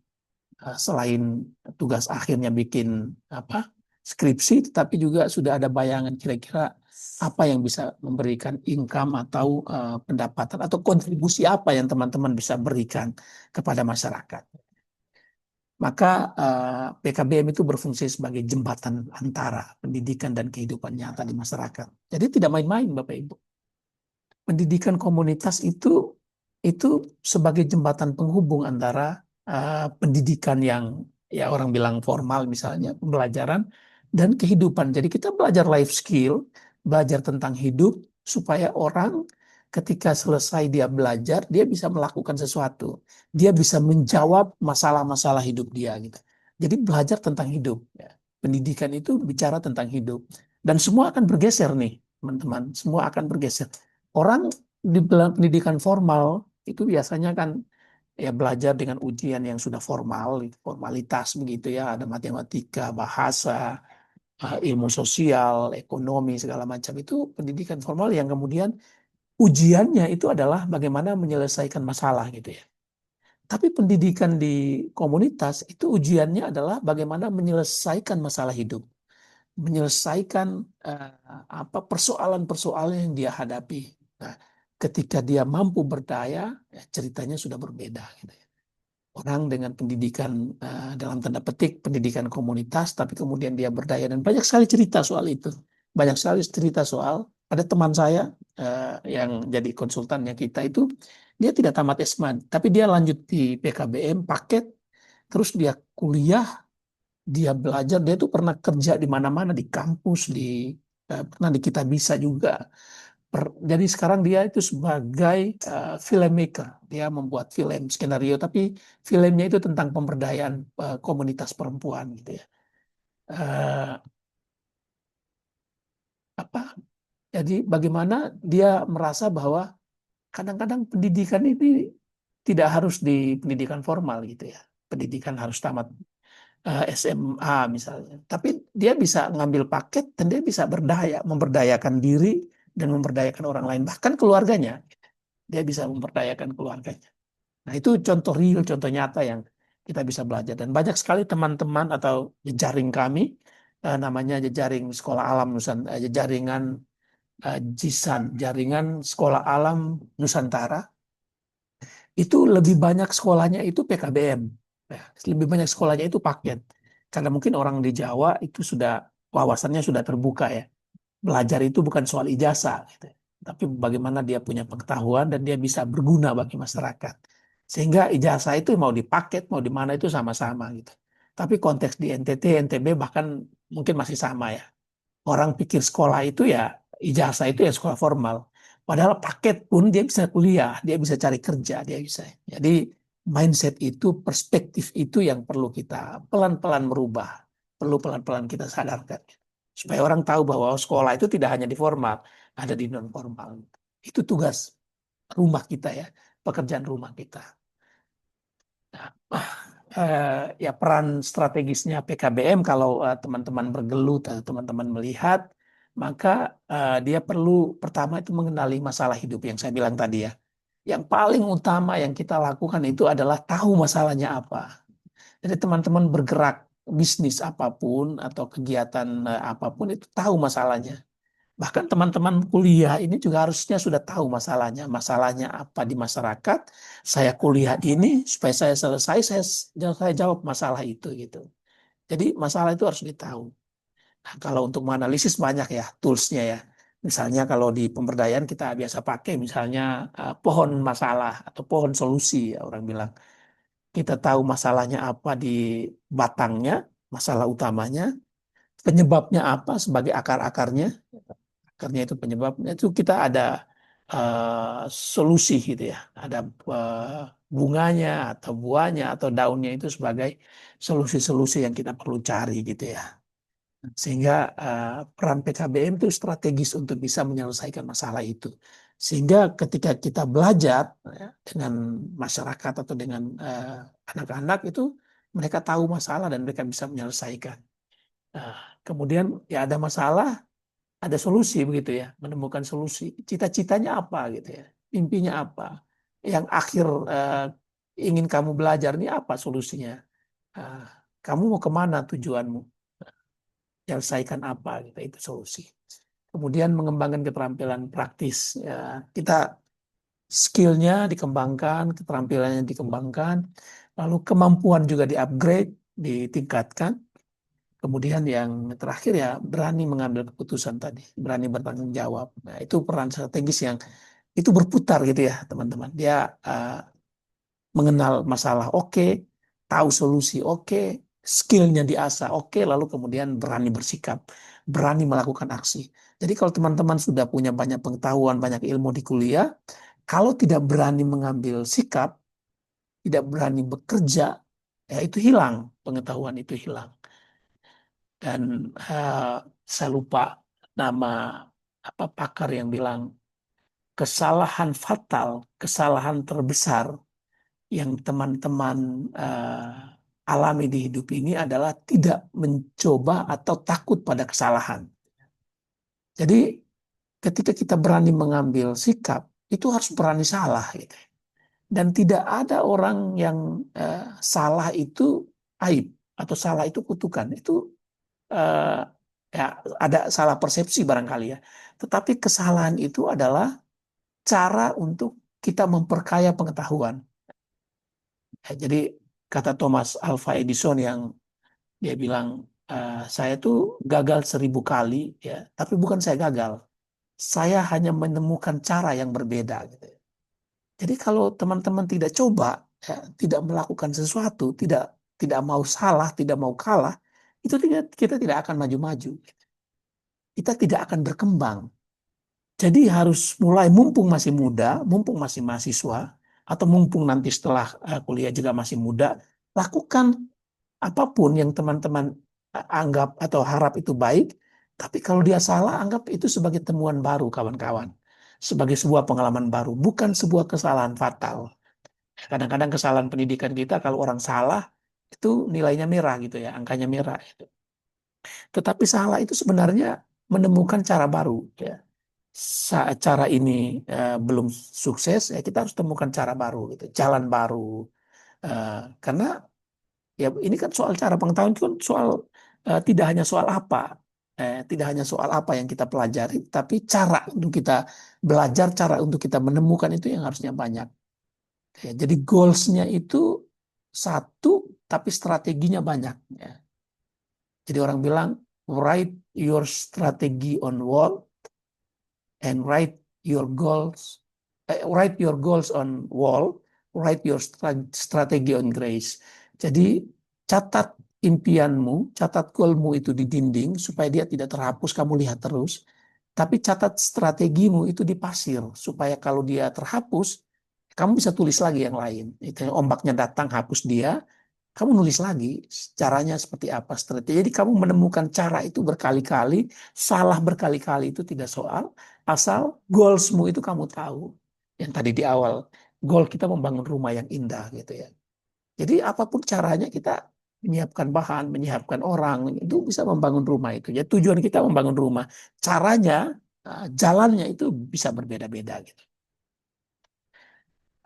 Selain tugas akhirnya bikin skripsi, tetapi juga sudah ada bayangan kira-kira apa yang bisa memberikan income atau pendapatan atau kontribusi apa yang teman-teman bisa berikan kepada masyarakat. Maka PKBM itu berfungsi sebagai jembatan antara pendidikan dan kehidupan nyata di masyarakat. Jadi tidak main-main Bapak Ibu. Pendidikan komunitas itu sebagai jembatan penghubung antara pendidikan yang ya orang bilang formal misalnya, pembelajaran dan kehidupan. Jadi kita belajar life skill, belajar tentang hidup supaya orang ketika selesai dia belajar, dia bisa melakukan sesuatu. Dia bisa menjawab masalah-masalah hidup dia gitu. Jadi belajar tentang hidup. Ya. Pendidikan itu bicara tentang hidup. Dan semua akan bergeser nih, teman-teman. Semua akan bergeser. Orang di pendidikan formal itu biasanya kan ya belajar dengan ujian yang sudah formal, formalitas begitu ya, ada matematika, bahasa, ilmu sosial, ekonomi segala macam itu pendidikan formal yang kemudian ujiannya itu adalah bagaimana menyelesaikan masalah gitu ya. Tapi pendidikan di komunitas itu ujiannya adalah bagaimana menyelesaikan masalah hidup, menyelesaikan persoalan-persoalan yang dia hadapi. Nah, ketika dia mampu berdaya, ya ceritanya sudah berbeda gitu ya. Orang dengan pendidikan dalam tanda petik pendidikan komunitas, tapi kemudian dia berdaya dan banyak sekali cerita soal itu. Banyak sekali cerita soal ada teman saya yang jadi konsultannya kita itu dia tidak tamat SMA, tapi dia lanjut di PKBM paket, terus dia kuliah, dia belajar, dia tuh pernah kerja di mana-mana di kampus, pernah di Kitabisa juga. Jadi sekarang dia itu sebagai filmmaker, dia membuat film skenario, tapi filmnya itu tentang pemberdayaan komunitas perempuan gitu ya. Eh, apa? Jadi bagaimana dia merasa bahwa kadang-kadang pendidikan ini tidak harus di pendidikan formal gitu ya. Pendidikan harus tamat SMA misalnya. Tapi dia bisa ngambil paket dan dia bisa memberdayakan diri dan memberdayakan orang lain, bahkan keluarganya. Dia bisa memberdayakan keluarganya. Nah, itu contoh real, contoh nyata yang kita bisa belajar. Dan banyak sekali teman-teman atau jejaring kami, namanya jejaring sekolah alam jaringan JISAN, jaringan sekolah alam Nusantara, itu lebih banyak sekolahnya itu PKBM. Ya, lebih banyak sekolahnya itu paket. Karena mungkin orang di Jawa itu sudah wawasannya sudah terbuka ya. Belajar itu bukan soal ijazah, gitu. Tapi bagaimana dia punya pengetahuan dan dia bisa berguna bagi masyarakat. Sehingga ijazah itu mau dipaket, mau di mana itu sama-sama gitu. Tapi konteks di NTT, NTB bahkan mungkin masih sama ya. Orang pikir sekolah itu ya ijazah itu ya sekolah formal. Padahal paket pun dia bisa kuliah, dia bisa cari kerja, dia bisa. Jadi mindset itu, perspektif itu yang perlu kita pelan-pelan merubah. Perlu pelan-pelan kita sadarkan. Supaya orang tahu bahwa sekolah itu tidak hanya di formal, ada di non formal. Itu tugas rumah kita ya, pekerjaan rumah kita. Nah, ya peran strategisnya PKBM kalau teman-teman bergelut atau teman-teman melihat, maka dia perlu pertama itu mengenali masalah hidup yang saya bilang tadi ya. Yang paling utama yang kita lakukan itu adalah tahu masalahnya apa. Jadi teman-teman bergerak bisnis apapun atau kegiatan apapun itu tahu masalahnya. Bahkan teman-teman kuliah ini juga harusnya sudah tahu masalahnya. Masalahnya apa di masyarakat. Saya kuliah ini supaya saya selesai, saya jawab masalah itu gitu. Jadi masalah itu harus ditahu. Nah, kalau untuk menganalisis banyak ya toolsnya ya. Misalnya kalau di pemberdayaan kita biasa pakai misalnya pohon masalah atau pohon solusi ya orang bilang. Kita tahu masalahnya apa di batangnya, masalah utamanya, penyebabnya apa sebagai akar-akarnya, akarnya itu penyebabnya itu kita ada solusi gitu ya, ada bunganya atau buahnya atau daunnya itu sebagai solusi-solusi yang kita perlu cari gitu ya. Sehingga peran PKBM itu strategis untuk bisa menyelesaikan masalah itu. Sehingga ketika kita belajar ya, dengan masyarakat atau dengan anak-anak itu mereka tahu masalah dan mereka bisa menyelesaikan. Nah, kemudian ya ada masalah, ada solusi begitu ya, menemukan solusi. Cita-citanya apa gitu ya, mimpinya apa, yang akhir ingin kamu belajar ini apa solusinya, Ah, kamu mau kemana tujuanmu, selesaikan apa gitu, itu solusi. Kemudian mengembangkan keterampilan praktis. Ya, kita skillnya dikembangkan, keterampilannya dikembangkan, lalu kemampuan juga di-upgrade, ditingkatkan. Kemudian yang terakhir ya berani mengambil keputusan tadi, berani bertanggung jawab. Nah, itu peran strategis yang itu berputar gitu ya teman-teman. Dia mengenal masalah oke, tahu solusi oke, skillnya diasah oke, lalu kemudian berani bersikap, berani melakukan aksi. Jadi kalau teman-teman sudah punya banyak pengetahuan, banyak ilmu di kuliah, kalau tidak berani mengambil sikap, tidak berani bekerja, ya itu hilang, pengetahuan itu hilang. Dan saya lupa nama apa pakar yang bilang kesalahan fatal, kesalahan terbesar yang teman-teman alami di hidup ini adalah tidak mencoba atau takut pada kesalahan. Jadi ketika kita berani mengambil sikap, itu harus berani salah gitu. Dan tidak ada orang yang salah itu aib atau salah itu kutukan. Itu eh, ya ada salah persepsi barangkali ya. Tetapi kesalahan itu adalah cara untuk kita memperkaya pengetahuan. Ya, jadi kata Thomas Alva Edison yang dia bilang, saya tuh gagal 1000 kali ya, tapi bukan saya gagal. Saya hanya menemukan cara yang berbeda gitu. Jadi kalau teman-teman tidak coba, ya, tidak melakukan sesuatu, tidak mau salah, tidak mau kalah, itu kita tidak akan maju-maju. Kita tidak akan berkembang. Jadi harus mulai mumpung masih muda, mumpung masih mahasiswa, atau mumpung nanti setelah kuliah juga masih muda, lakukan apapun yang teman-teman anggap atau harap itu baik, tapi kalau dia salah, anggap itu sebagai temuan baru, kawan-kawan. Sebagai sebuah pengalaman baru, bukan sebuah kesalahan fatal. Kadang-kadang kesalahan pendidikan kita, kalau orang salah, itu nilainya merah gitu ya, angkanya merah. Tetapi salah itu sebenarnya menemukan cara baru. Ya. Saat cara ini belum sukses, ya kita harus temukan cara baru, gitu, jalan baru. Karena ya ini kan soal cara pengetahuan itu kan soal tidak hanya soal apa, tidak hanya soal apa yang kita pelajari, tapi cara untuk kita belajar, cara untuk kita menemukan itu yang harusnya banyak. Ya, jadi goalsnya itu satu, tapi strateginya banyak. Ya. Jadi orang bilang write your strategy on wall and write your goals on wall, write your strategy on grace. Jadi catat impianmu, catat goalmu itu di dinding supaya dia tidak terhapus, kamu lihat terus. Tapi catat strategimu itu di pasir supaya kalau dia terhapus, kamu bisa tulis lagi yang lain. Itu ombaknya datang, hapus dia, kamu nulis lagi caranya seperti apa strategi. Jadi kamu menemukan cara itu berkali-kali, salah berkali-kali itu tidak soal, asal goalsmu itu kamu tahu. Yang tadi di awal, goal kita membangun rumah yang indah gitu ya. Jadi apapun caranya kita menyiapkan bahan, menyiapkan orang, itu bisa membangun rumah itu. Ya tujuan kita membangun rumah. Caranya, jalannya itu bisa berbeda-beda gitu.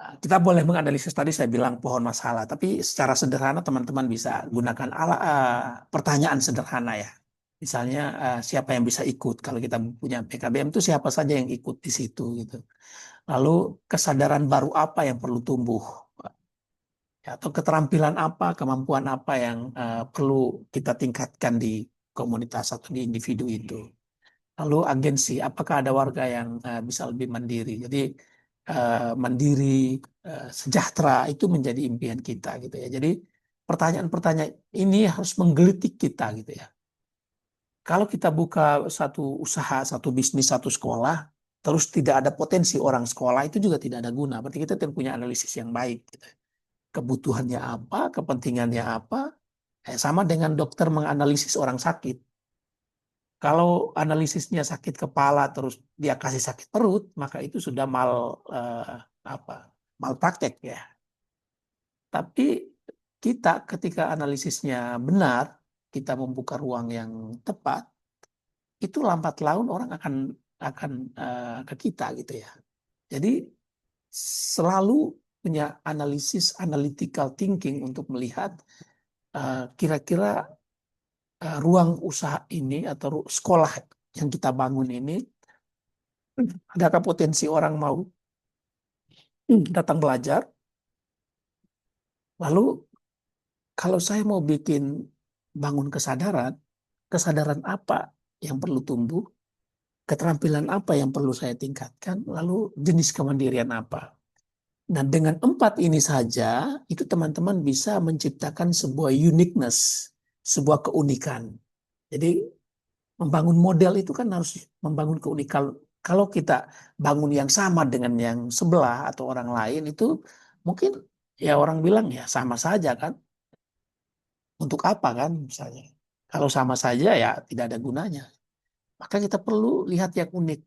Kita boleh menganalisis tadi saya bilang pohon masalah, tapi secara sederhana teman-teman bisa gunakan pertanyaan sederhana ya. Misalnya siapa yang bisa ikut? Kalau kita punya PKBM itu siapa saja yang ikut di situ gitu. Lalu kesadaran baru apa yang perlu tumbuh? Atau keterampilan apa, kemampuan apa yang perlu kita tingkatkan di komunitas atau di individu itu. Lalu agensi, apakah ada warga yang bisa lebih mandiri? Jadi mandiri, sejahtera itu menjadi impian kita gitu ya. Jadi pertanyaan-pertanyaan ini harus menggelitik kita gitu ya. Kalau kita buka satu usaha, satu bisnis, satu sekolah, terus tidak ada potensi orang sekolah, itu juga tidak ada guna. Berarti kita tidak punya analisis yang baik. Gitu. Kebutuhannya apa, kepentingannya apa, sama dengan dokter menganalisis orang sakit. Kalau analisisnya sakit kepala terus dia kasih sakit perut, maka itu sudah malpraktek ya. Tapi kita ketika analisisnya benar, kita membuka ruang yang tepat, itu lambat laun orang akan ke kita gitu ya. Jadi selalu punya analisis, analytical thinking untuk melihat kira-kira ruang usaha ini atau sekolah yang kita bangun ini, adakah potensi orang mau datang belajar? Lalu kalau saya mau bangun kesadaran apa yang perlu tumbuh, keterampilan apa yang perlu saya tingkatkan, lalu jenis kemandirian apa. Nah dengan 4 ini saja, itu teman-teman bisa menciptakan sebuah uniqueness, sebuah keunikan. Jadi membangun model itu kan harus membangun keunikan. Kalau kita bangun yang sama dengan yang sebelah atau orang lain itu mungkin ya orang bilang ya sama saja kan. Untuk apa kan misalnya. Kalau sama saja ya tidak ada gunanya. Maka kita perlu lihat yang unik.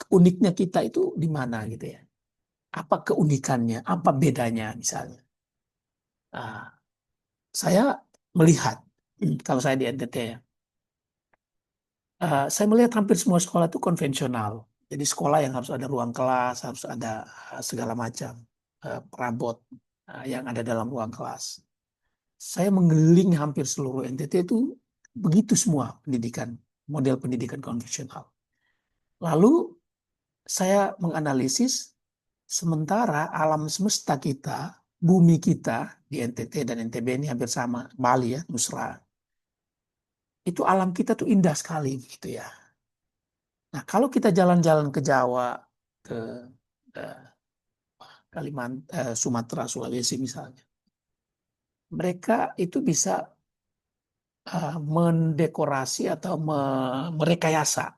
Uniknya kita itu di mana gitu ya. Apa keunikannya, apa bedanya misalnya. Nah, saya melihat, kalau saya di NTT ya, saya melihat hampir semua sekolah itu konvensional. Jadi sekolah yang harus ada ruang kelas, harus ada segala macam perabot yang ada dalam ruang kelas. Saya mengelilingi hampir seluruh NTT itu begitu semua pendidikan, model pendidikan konvensional. Lalu saya menganalisis sementara alam semesta kita, bumi kita di NTT dan NTB ini hampir sama, Bali ya, Nusra. Itu alam kita tuh indah sekali gitu ya. Nah, kalau kita jalan-jalan ke Jawa, ke Sumatera, Sulawesi misalnya, mereka itu bisa mendekorasi atau merekayasa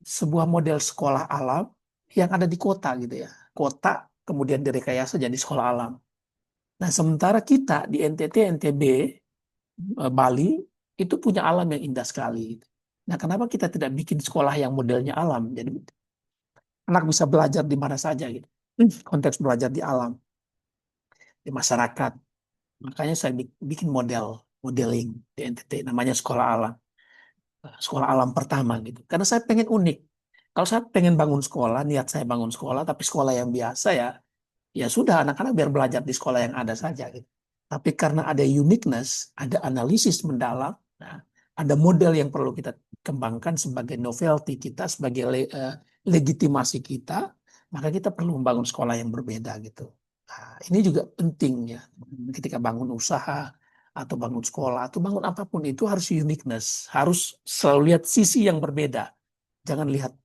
sebuah model sekolah alam yang ada di kota gitu ya. Kota kemudian direkayasa jadi sekolah alam. Nah, sementara kita di NTT, NTB, Bali itu punya alam yang indah sekali. Nah, kenapa kita tidak bikin sekolah yang modelnya alam? Jadi anak bisa belajar di mana saja gitu. Konteks belajar di alam, di masyarakat. Makanya saya bikin modeling di NTT namanya sekolah alam. Sekolah alam pertama gitu. Karena saya pengen unik. Kalau saya pengen bangun sekolah, niat saya bangun sekolah, tapi sekolah yang biasa ya, ya sudah anak-anak biar belajar di sekolah yang ada saja gitu. Tapi karena ada uniqueness, ada analisis mendalam, nah, ada model yang perlu kita kembangkan sebagai novelty kita, sebagai legitimasi kita, maka kita perlu membangun sekolah yang berbeda gitu. Nah, ini juga penting ya, ketika bangun usaha atau bangun sekolah atau bangun apapun itu harus uniqueness, harus selalu lihat sisi yang berbeda, jangan lihat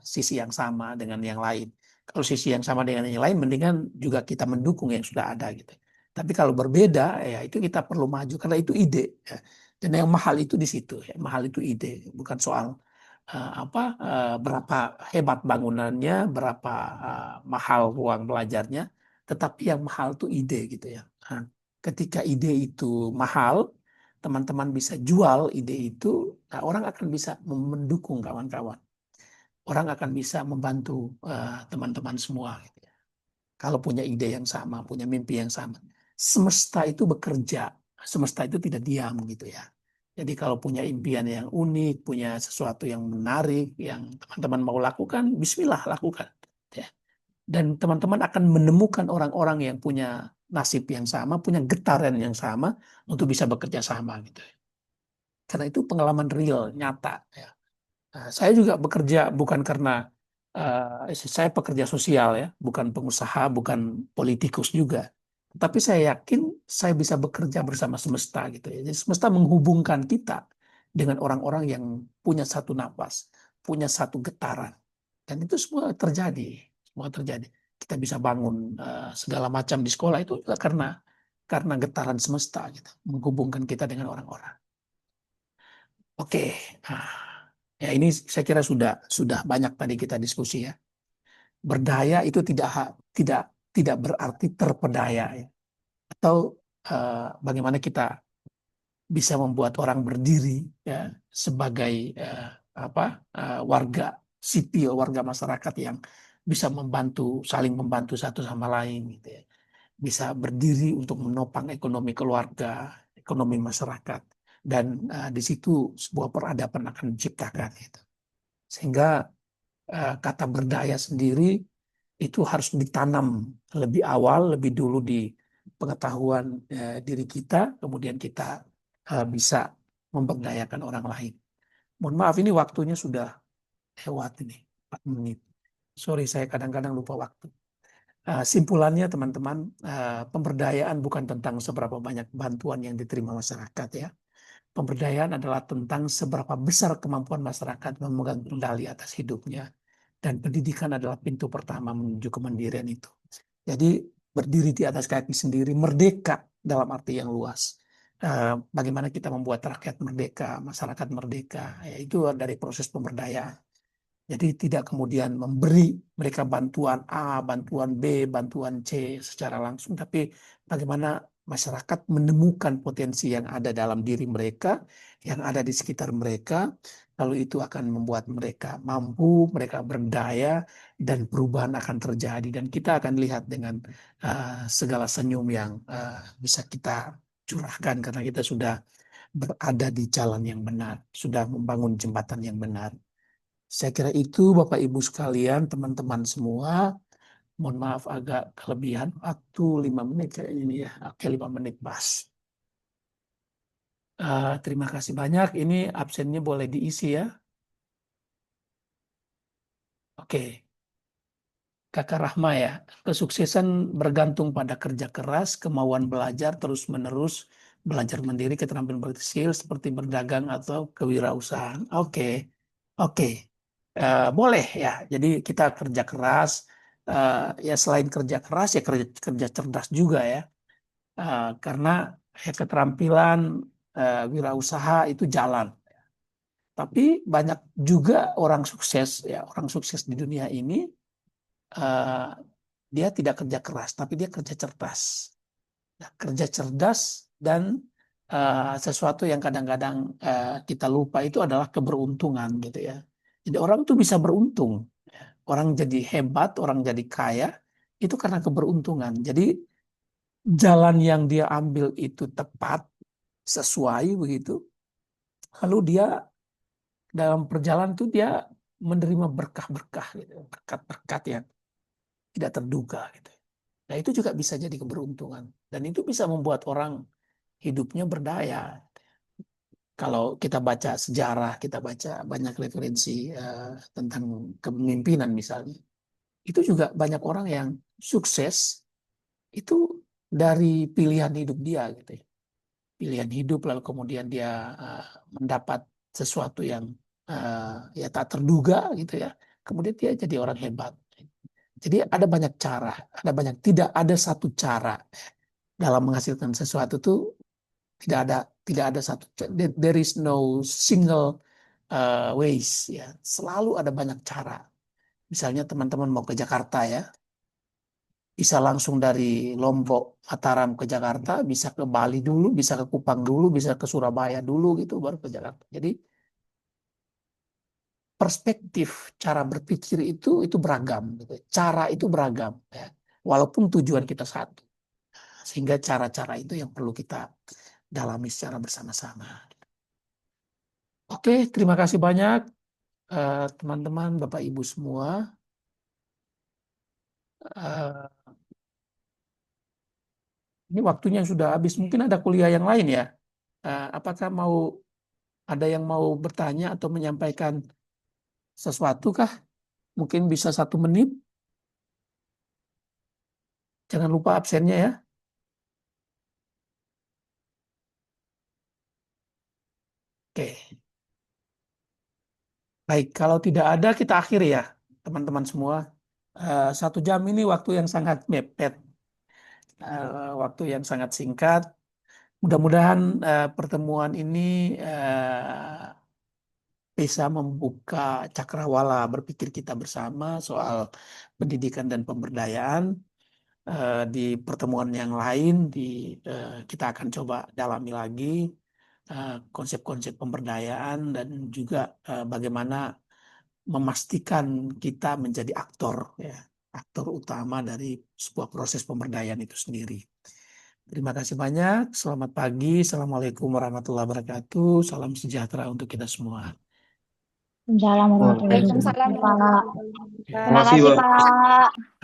sisi yang sama dengan yang lain. Kalau sisi yang sama dengan yang lain, mendingan juga kita mendukung yang sudah ada gitu. Tapi kalau berbeda, ya itu kita perlu maju karena itu ide. Ya. Dan yang mahal itu di situ. Ya. Mahal itu ide, bukan soal berapa hebat bangunannya, berapa mahal ruang belajarnya, tetapi yang mahal itu ide gitu ya. Nah, ketika ide itu mahal, teman-teman bisa jual ide itu, nah orang akan bisa mendukung kawan-kawan. Orang akan bisa membantu teman-teman semua. Gitu ya. Kalau punya ide yang sama, punya mimpi yang sama. Semesta itu bekerja. Semesta itu tidak diam gitu ya. Jadi kalau punya impian yang unik, punya sesuatu yang menarik, yang teman-teman mau lakukan, bismillah lakukan. Ya. Dan teman-teman akan menemukan orang-orang yang punya nasib yang sama, punya getaran yang sama untuk bisa bekerja sama gitu. Karena itu pengalaman real, nyata. Ya. Saya juga bekerja bukan karena saya pekerja sosial ya, bukan pengusaha, bukan politikus juga. Tapi saya yakin saya bisa bekerja bersama semesta gitu ya. Jadi semesta menghubungkan kita dengan orang-orang yang punya satu napas, punya satu getaran. Dan itu semua terjadi, semua terjadi. Kita bisa bangun segala macam di sekolah itu juga karena getaran semesta gitu, menghubungkan kita dengan orang-orang. Oke. Ya ini saya kira sudah banyak tadi kita diskusi ya. Berdaya itu tidak berarti terpedaya ya. Atau bagaimana kita bisa membuat orang berdiri ya sebagai warga sipil, warga masyarakat yang bisa saling membantu satu sama lain gitu ya. Bisa berdiri untuk menopang ekonomi keluarga, ekonomi masyarakat. Dan di situ sebuah peradaban akan diciptakan gitu. Sehingga kata berdaya sendiri itu harus ditanam lebih awal, lebih dulu di pengetahuan diri kita, kemudian kita bisa memberdayakan orang lain. Mohon maaf ini waktunya sudah lewat ini, 4 menit. Sorry, saya kadang-kadang lupa waktu. Simpulannya teman-teman, pemberdayaan bukan tentang seberapa banyak bantuan yang diterima masyarakat ya. Pemberdayaan adalah tentang seberapa besar kemampuan masyarakat memegang kendali atas hidupnya. Dan pendidikan adalah pintu pertama menuju kemandirian itu. Jadi berdiri di atas kaki sendiri, merdeka dalam arti yang luas. Bagaimana kita membuat rakyat merdeka, masyarakat merdeka, itu dari proses pemberdayaan. Jadi tidak kemudian memberi mereka bantuan A, bantuan B, bantuan C secara langsung, tapi bagaimana masyarakat menemukan potensi yang ada dalam diri mereka, yang ada di sekitar mereka, Lalu itu akan membuat mereka mampu, mereka berdaya, dan perubahan akan terjadi. Dan kita akan lihat dengan segala senyum yang bisa kita curahkan karena kita sudah berada di jalan yang benar, sudah membangun jembatan yang benar. Saya kira itu Bapak Ibu sekalian, teman-teman semua. Mohon maaf agak kelebihan waktu 5 menit kayak ini ya. Oke, 5 menit pas. Terima kasih banyak. Ini absennya boleh diisi ya. Oke. Kakak Rahma ya, kesuksesan bergantung pada kerja keras, kemauan belajar terus-menerus, belajar mandiri, keterampilan berskill seperti berdagang atau kewirausahaan. Oke, oke. Boleh ya. Jadi kita kerja keras, ya selain kerja keras ya kerja cerdas juga ya. Karena ya, keterampilan wirausaha itu jalan. Tapi banyak juga orang sukses ya, orang sukses di dunia ini. Dia tidak kerja keras, tapi dia kerja cerdas. Nah, kerja cerdas dan sesuatu yang kadang-kadang kita lupa itu adalah keberuntungan gitu ya. Jadi orang tuh bisa beruntung. Orang jadi hebat, orang jadi kaya, itu karena keberuntungan. Jadi jalan yang dia ambil itu tepat, sesuai begitu. Lalu dia dalam perjalanan itu dia menerima berkah-berkah, gitu. Berkat-berkat yang tidak terduga gitu. Nah, itu juga bisa jadi keberuntungan dan itu bisa membuat orang hidupnya berdaya. Kalau kita baca sejarah, kita baca banyak referensi tentang kepemimpinan misalnya, itu juga banyak orang yang sukses itu dari pilihan hidup dia gitu ya. Pilihan hidup lalu kemudian dia mendapat sesuatu yang ya tak terduga gitu ya. Kemudian dia jadi orang hebat. Jadi ada banyak cara, tidak ada satu cara dalam menghasilkan sesuatu itu tidak ada satu. There is no single ways ya. Selalu ada banyak cara. Misalnya teman-teman mau ke Jakarta ya, bisa langsung dari Lombok, Mataram ke Jakarta, bisa ke Bali dulu, bisa ke Kupang dulu, bisa ke Surabaya dulu gitu baru ke Jakarta. Jadi perspektif cara berpikir itu beragam gitu. Cara itu beragam ya. Walaupun tujuan kita satu. Sehingga cara-cara itu yang perlu kita dalami secara bersama-sama. Oke, terima kasih banyak teman-teman, Bapak Ibu semua. Ini waktunya sudah habis. Mungkin ada kuliah yang lain ya. Apakah ada yang mau bertanya atau menyampaikan sesuatu kah? Mungkin bisa 1 menit. Jangan lupa absennya ya. Oke. Baik, kalau tidak ada kita akhiri ya, teman-teman semua. 1 jam ini waktu yang sangat mepet, waktu yang sangat singkat. Mudah-mudahan pertemuan ini bisa membuka cakrawala berpikir kita bersama soal pendidikan dan pemberdayaan. Di pertemuan yang lain, kita akan coba dalami lagi konsep-konsep pemberdayaan dan juga bagaimana memastikan kita menjadi aktor utama dari sebuah proses pemberdayaan itu sendiri. Terima kasih banyak. Selamat pagi. Assalamualaikum warahmatullahi wabarakatuh. Salam sejahtera untuk kita semua. Waalaikumsalam warahmatullahi Waalaikumsalam wabarakatuh, Pak. warahmatullahi wabarakatuh. Terima kasih, Pak.